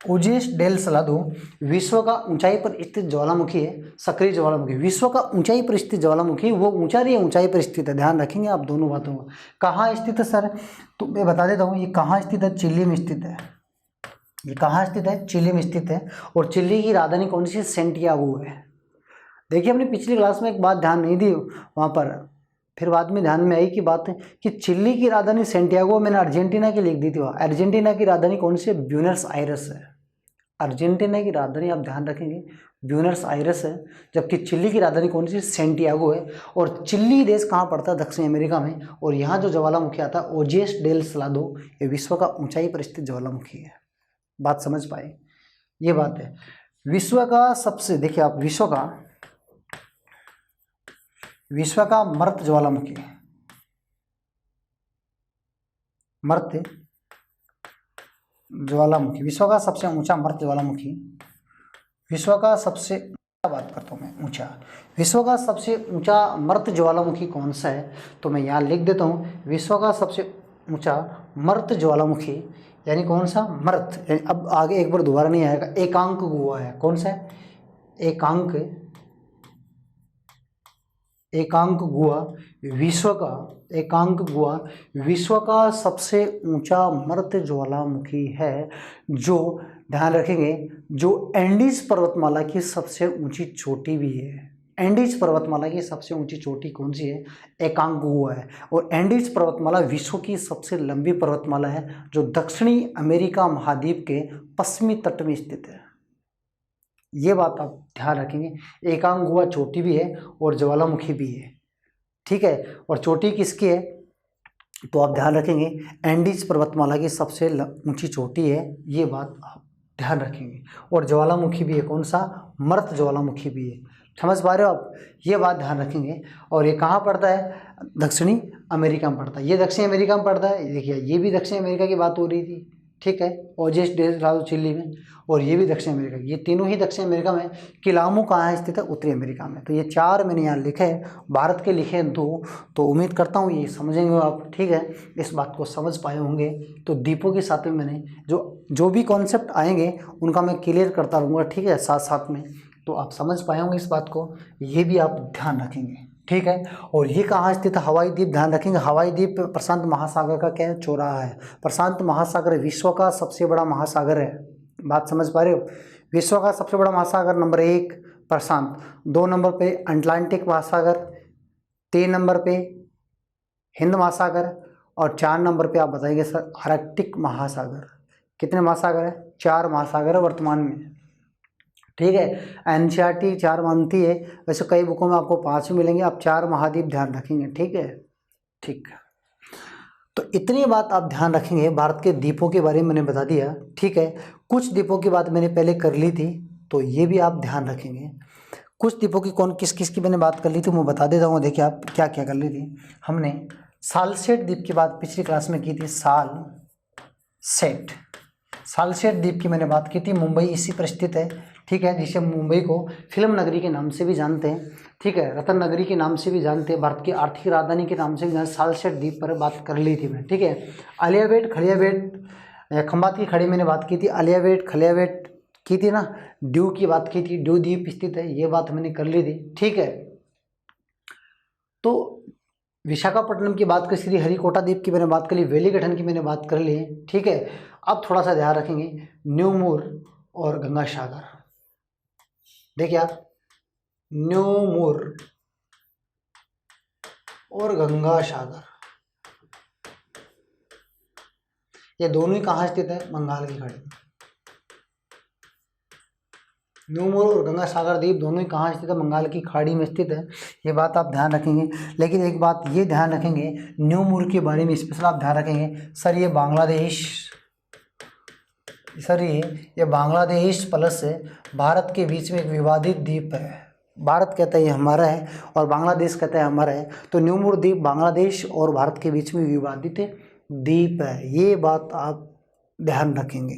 ओजिस डेल सलादो विश्व का ऊंचाई पर स्थित ज्वालामुखी है, सक्रिय ज्वालामुखी। विश्व का ऊंचाई पर स्थित ज्वालामुखी, वो ऊंचा नहीं है, ऊंचाई पर स्थित है। ध्यान रखेंगे आप दोनों बातों का। कहाँ स्थित है सर? तो मैं बता देता हूँ, ये कहाँ स्थित है? चिली में स्थित है। ये कहाँ स्थित है? चिली में स्थित है। और चिली की राजधानी कौन सी? सेंटियागो है। देखिए, हमने पिछली क्लास में एक बात ध्यान नहीं दी वहाँ पर, फिर बाद में ध्यान में आई कि बात है कि चिली की राजधानी सेंटियागो, मैंने अर्जेंटीना की लिख दी थी वहाँ। अर्जेंटीना की राजधानी कौन सी है? ब्यूनस आयरस है। अर्जेंटीना की राजधानी आप ध्यान रखेंगे ब्यूनस आयरस है, जबकि चिली की राजधानी कौन सी? सेंटियागो है। और चिली देश कहाँ पड़ता है? दक्षिण अमेरिका में। और यहाँ जो ज्वालामुखी आता है ओजिस डेल सलादो, ये विश्व का ऊंचाई पर स्थित ज्वालामुखी है। बात समझ पाए? ये बात है। विश्व का सबसे, देखिए आप, विश्व का मर्त ज्वालामुखी, विश्व का सबसे ऊंचा मर्त ज्वालामुखी, विश्व का सबसे, बात करता हूँ मैं ऊंचा, विश्व का सबसे ऊंचा मर्त ज्वालामुखी कौन सा है? तो मैं यहाँ लिख देता हूँ, विश्व का सबसे ऊंचा मर्त ज्वालामुखी, यानी कौन सा? मर्त, यानी अब आगे एक बार दोबारा नहीं आएगा, एकांक गुहा है। कौन सा है? एकांक गुहा। विश्व का सबसे ऊंचा मर्त ज्वालामुखी है, जो, ध्यान रखेंगे, जो एंडीज पर्वतमाला की सबसे ऊंची चोटी भी है। एंडीज पर्वतमाला की सबसे ऊंची चोटी कौन सी है? एकांक गुहा है। और एंडीज पर्वतमाला विश्व की सबसे लंबी पर्वतमाला है, जो दक्षिणी अमेरिका महाद्वीप के पश्चिमी तट में स्थित है। ये बात आप ध्यान रखेंगे। एकांक गुहा चोटी भी है और ज्वालामुखी भी है, ठीक है। और चोटी किसकी है? तो आप ध्यान रखेंगे एंडीज पर्वतमाला की सबसे ऊंची चोटी है, ये बात आप ध्यान रखेंगे। और ज्वालामुखी भी है, कौन सा? मर्त ज्वालामुखी भी है। समझ पा रहे हो आप? ये बात ध्यान रखेंगे। और ये कहाँ पड़ता है? दक्षिणी अमेरिका में पड़ता है। ये दक्षिण अमेरिका में पड़ता है। देखिए, ये भी दक्षिण अमेरिका की बात हो रही थी, ठीक है, ओजिस डेल सलादो चिली में, और ये भी दक्षिण अमेरिका, ये तीनों ही दक्षिण अमेरिका में। किलामू कहाँ स्थित है? उत्तरी अमेरिका में। तो ये चार मैंने यहाँ लिखे हैं, भारत के लिखे हैं 2। तो उम्मीद करता हूँ ये समझेंगे आप, ठीक है, इस बात को समझ पाए होंगे। तो दीपों के साथ में मैंने जो भी कॉन्सेप्ट आएंगे उनका मैं क्लियर करता रहूँगा, ठीक है, साथ साथ में। तो आप समझ पाए होंगे इस बात को, ये भी आप ध्यान रखेंगे, ठीक है। और ये कहाँ स्थित है? हवाई द्वीप, ध्यान रखेंगे। हवाई द्वीप प्रशांत महासागर का क्या है? चौराहा है। प्रशांत महासागर विश्व का सबसे बड़ा महासागर है। बात समझ पा रहे हो? विश्व का सबसे बड़ा महासागर नंबर 1 प्रशांत, 2 नंबर पे अटलांटिक महासागर, 3 नंबर पे हिंद महासागर, और 4 नंबर पे आप बताइए सर आर्कटिक महासागर। कितने महासागर है? 4 महासागर है वर्तमान में, ठीक है। एनसीईआरटी 4 मानती है, वैसे कई बुकों में आपको 5 भी मिलेंगे। आप 4 महाद्वीप ध्यान रखेंगे, ठीक है, ठीक। तो इतनी बात आप ध्यान रखेंगे। भारत के द्वीपों के बारे में मैंने बता दिया, ठीक है। कुछ द्वीपों की बात मैंने पहले कर ली थी, तो ये भी आप ध्यान रखेंगे। कुछ द्वीपों की किस किस की मैंने बात कर ली थी मैं बता देता हूँ। देखिए आप क्या क्या कर ली थी। हमने सालसेट द्वीप की बात पिछली क्लास में की थी। सालसेट द्वीप की मैंने बात की थी। मुंबई इसी पर स्थित है, ठीक है, जिसे मुंबई को फिल्म नगरी के नाम से भी जानते हैं, ठीक है, रतन नगरी के नाम से भी जानते हैं, भारत की आर्थिक राजधानी के नाम से भी जानते हैं। सालसेट द्वीप पर बात कर ली थी मैं, ठीक है। आलियाबेट, खलियाबेट या खंबात की खड़ी मैंने बात की थी। आलियाबेट, खलियाबेट की थी ना। ड्यू की बात की थी, ड्यू द्वीप स्थित है, ये बात मैंने कर ली थी, ठीक है। तो विशाखापट्टनम की बात करी, श्रीहरिकोटा द्वीप की मैंने बात कर ली, वेलिंगटन की मैंने बात कर ली, ठीक है। अब थोड़ा सा ध्यान रखेंगे न्यूमूर और गंगा सागर। देखिए आप, न्यूमूर और गंगा सागर ये दोनों ही कहाँ स्थित है? बंगाल की खाड़ी में। न्यूमूर और गंगा सागर द्वीप दोनों ही कहाँ स्थित है? बंगाल की खाड़ी में स्थित है। ये बात आप ध्यान रखेंगे। लेकिन एक बात ये ध्यान रखेंगे, न्यूमूर के बारे में स्पेशल आप ध्यान रखेंगे, सर ये बांग्लादेश, सर ये बांग्लादेश प्लस भारत के बीच में एक विवादित द्वीप है। भारत कहता है ये हमारा है और बांग्लादेश कहता है हमारा है, तो न्यूमूर द्वीप बांग्लादेश और भारत के बीच में विवादित द्वीप है। ये बात आप ध्यान रखेंगे,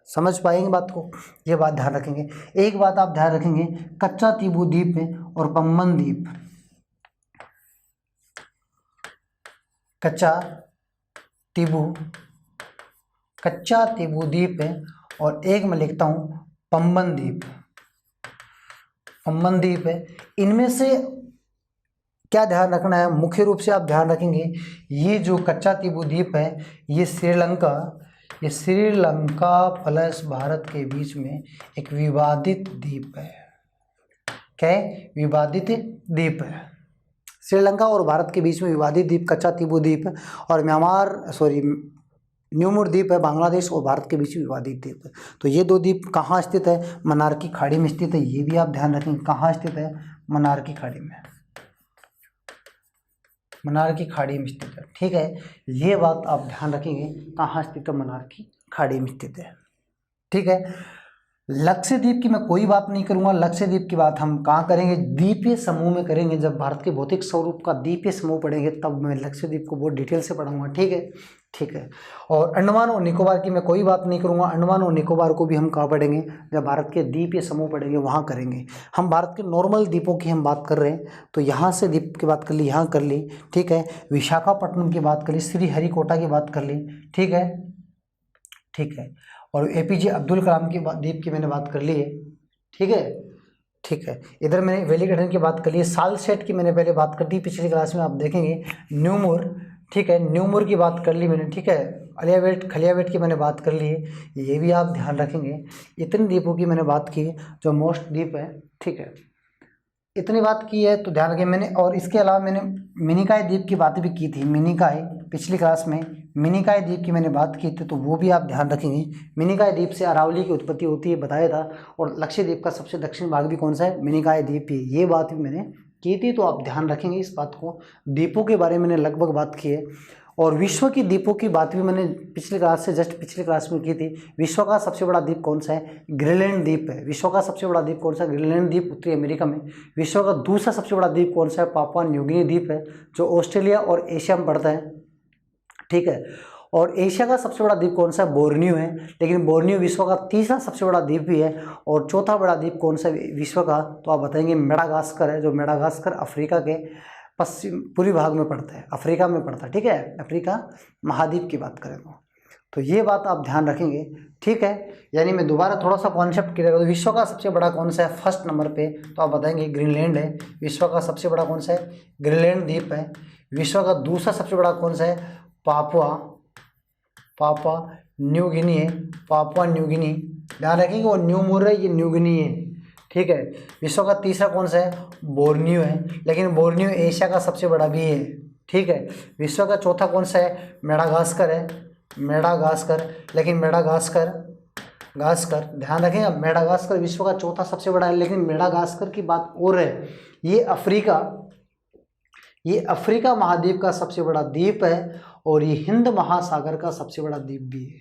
समझ पाएंगे बात को, ये बात ध्यान रखेंगे। एक बात आप ध्यान रखेंगे, कच्चा तीबू द्वीप है और पम्बन द्वीप, कच्चा तीबू द्वीप है और एक मैं लिखता हूँ पम्बन द्वीप है। इनमें से क्या ध्यान रखना है? मुख्य रूप से आप ध्यान रखेंगे, ये जो कच्चा तीबू द्वीप है ये श्रीलंका प्लस भारत के बीच में एक विवादित द्वीप है। क्या है? विवादित द्वीप है। श्रीलंका और भारत के बीच में विवादित द्वीप कच्चा तीबू द्वीप है और न्यूमूर द्वीप है बांग्लादेश और भारत के बीच में विवादित द्वीप है। तो ये दो द्वीप कहाँ स्थित है? मन्नार की खाड़ी में स्थित है। ये भी आप ध्यान रखेंगे, कहाँ स्थित है? मन्नार की खाड़ी में, मन्नार की खाड़ी में स्थित है, ठीक है। ये बात आप ध्यान रखेंगे, कहाँ स्थित है? मन्नार की खाड़ी में स्थित है, ठीक है। लक्षद्वीप की मैं कोई बात नहीं करूंगा। लक्षद्वीप की बात हम कहाँ करेंगे? द्वीपीय समूह में करेंगे। जब भारत के भौतिक स्वरूप का द्वीपीय समूह पढ़ेंगे तब मैं लक्षद्वीप को बहुत डिटेल से पढ़ाऊंगा, ठीक है, ठीक है। और अंडमान और निकोबार की मैं कोई बात नहीं करूंगा। अंडमान और निकोबार को भी हम कहाँ पढ़ेंगे? जब भारत के द्वीपीय समूह पढ़ेंगे वहाँ करेंगे। हम भारत के नॉर्मल द्वीपों की हम बात कर रहे हैं, तो यहाँ से द्वीप की बात कर ली, यहाँ कर ली, ठीक है। विशाखापट्टनम की बात कर ली, श्रीहरिकोटा की बात कर ली, ठीक है, ठीक है। और एपीजे अब्दुल कलाम की द्वीप की मैंने बात कर ली है, ठीक है, ठीक है। इधर मैंने वेलिंगटन की बात कर ली है। सालसेट की मैंने पहले बात कर दी पिछली क्लास में, आप देखेंगे। न्यूमूर, ठीक है, न्यूमूर की बात कर ली मैंने, ठीक है। खलियावेट की मैंने बात कर ली है, ये भी आप ध्यान रखेंगे। इतने द्वीपों की मैंने बात की जो मोस्ट द्वीप है, ठीक है, इतनी बात की है तो ध्यान रखें मैंने। और इसके अलावा मैंने मिनिकॉय द्वीप की बात भी की थी, मिनिकॉय, पिछली क्लास में मिनिकॉय द्वीप की मैंने बात की थी, तो वो भी आप ध्यान रखेंगे। मिनिकॉय द्वीप से अरावली की उत्पत्ति होती है, बताया था। और लक्षद्वीप का सबसे दक्षिण भाग भी कौन सा है? मिनिकॉय द्वीप ही। ये बात भी मैंने की थी, तो आप ध्यान रखेंगे इस बात को। द्वीपों के बारे में मैंने लगभग बात की है। और विश्व की द्वीपों की बात भी मैंने पिछली क्लास में की थी। विश्व का सबसे बड़ा द्वीप कौन सा है? ग्रीनलैंड द्वीप है। विश्व का सबसे बड़ा द्वीप कौन सा? ग्रीनलैंड द्वीप, उत्तरी अमेरिका में। विश्व का दूसरा सबसे बड़ा द्वीप कौन सा है? पापुआ न्यूगिनी द्वीप है, जो ऑस्ट्रेलिया और एशिया में पड़ता है, ठीक है। और एशिया का सबसे बड़ा द्वीप कौन सा है? बोर्नियो है। लेकिन बोर्नियो विश्व का तीसरा सबसे बड़ा द्वीप भी है। और चौथा बड़ा द्वीप कौन सा है विश्व का? तो आप बताएंगे मेडागास्कर है, जो मेडागास्कर अफ्रीका के पश्चिम पूर्वी भाग में पड़ता है, अफ्रीका में पड़ता है, ठीक है, अफ्रीका महाद्वीप की बात करें तो ये बात आप ध्यान रखेंगे, ठीक है। यानी मैं दोबारा थोड़ा सा कॉन्सेप्ट क्लियर करूँ। विश्व का सबसे बड़ा कौन सा है? फर्स्ट नंबर पे तो आप बताएंगे ग्रीनलैंड है। विश्व का सबसे बड़ा कौन सा है? ग्रीनलैंड द्वीप है। विश्व का दूसरा सबसे बड़ा कौन सा है? पापुआ न्यू गिनी है, पापुआ न्यू गिनी, ध्यान रखेंगे। वो न्यूमूर है, ये न्यू गिनी है, ठीक है। विश्व का तीसरा कौन सा है? बोर्नियो है, लेकिन बोर्नियो एशिया का सबसे बड़ा भी है, ठीक है। विश्व का चौथा कौन सा है? मेडागास्कर है, मेडागास्कर, लेकिन मेडागास्कर ध्यान रखें, अब मेडागास्कर विश्व का चौथा सबसे बड़ा है, लेकिन मेडागास्कर की बात और है, ये अफ्रीका महाद्वीप का सबसे बड़ा द्वीप है और ये हिंद महासागर का सबसे बड़ा द्वीप भी है।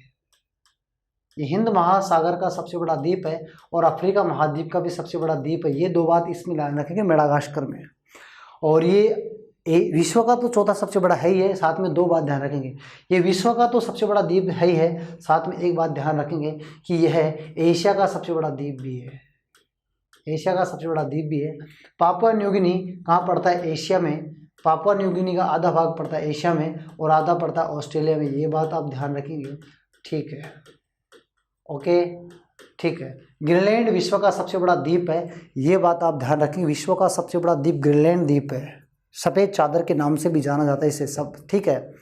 ये हिंद महासागर का सबसे बड़ा द्वीप है और अफ्रीका महाद्वीप का भी सबसे बड़ा द्वीप है। ये दो बात इसमें ध्यान रखेंगे मेडागास्कर में। और ये विश्व का तो चौथा सबसे बड़ा है ही है, साथ में दो बात ध्यान रखेंगे। ये विश्व का तो सबसे बड़ा द्वीप है ही है, साथ में एक बात ध्यान रखेंगे कि यह एशिया का सबसे बड़ा द्वीप भी है, एशिया का सबसे बड़ा द्वीप भी है। पापुआ न्यू गिनी कहाँ पड़ता है? एशिया में। पापुआ न्यू गिनी का आधा भाग पड़ता है एशिया में और आधा पड़ता है ऑस्ट्रेलिया में। ये बात आप ध्यान रखेंगे, ठीक है, ओके, ठीक है। ग्रीनलैंड विश्व का सबसे बड़ा द्वीप है, ये बात आप ध्यान रखेंगे। विश्व का सबसे बड़ा द्वीप ग्रीनलैंड द्वीप है, सफ़ेद चादर के नाम से भी जाना जाता है इसे सब, ठीक है।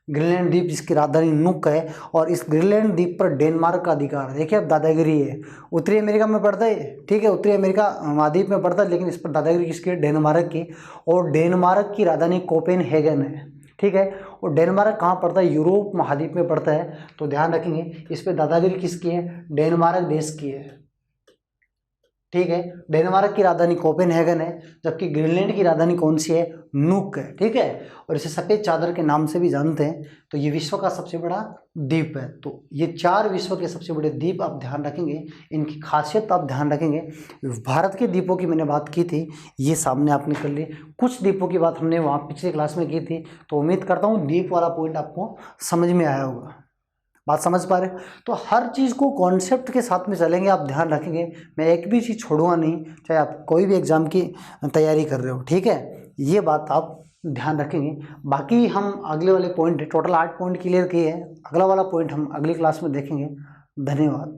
ग्रीनलैंड द्वीप जिसकी राजधानी नुक है, और इस ग्रीनलैंड द्वीप पर डेनमार्क का अधिकार है। देखिए अब दादागिरी है, उत्तरी अमेरिका में पड़ता है, ठीक है, उत्तरी अमेरिका महाद्वीप में पड़ता है, लेकिन इस पर दादागिरी किसकी है? डेनमार्क की। और डेनमार्क की राजधानी कोपेनहेगन है, ठीक है। और डेनमार्क कहाँ पड़ता है? यूरोप महाद्वीप में पड़ता है। तो ध्यान रखेंगे इस पर दादागिरी किसकी है? डेनमार्क देश की है, ठीक है। डेनमार्क की राजधानी कोपेनहेगन है, जबकि ग्रीनलैंड की राजधानी कौन सी है? नुक है, ठीक है। और इसे सफ़ेद चादर के नाम से भी जानते हैं। तो ये विश्व का सबसे बड़ा द्वीप है। तो ये 4 विश्व के सबसे बड़े द्वीप आप ध्यान रखेंगे, इनकी खासियत आप ध्यान रखेंगे। भारत के द्वीपों की मैंने बात की थी, ये सामने आपने कर ली। कुछ द्वीपों की बात हमने वहाँ पिछले क्लास में की थी। तो उम्मीद करता हूँ द्वीप वाला पॉइंट आपको समझ में आया होगा। बात समझ पा रहे? तो हर चीज़ को कॉन्सेप्ट के साथ में चलेंगे, आप ध्यान रखेंगे। मैं एक भी चीज़ छोड़ूंगा नहीं, चाहे आप कोई भी एग्ज़ाम की तैयारी कर रहे हो, ठीक है। ये बात आप ध्यान रखेंगे। बाकी हम अगले वाले पॉइंट, टोटल 8 पॉइंट क्लियर किए हैं, अगला वाला पॉइंट हम अगली क्लास में देखेंगे। धन्यवाद।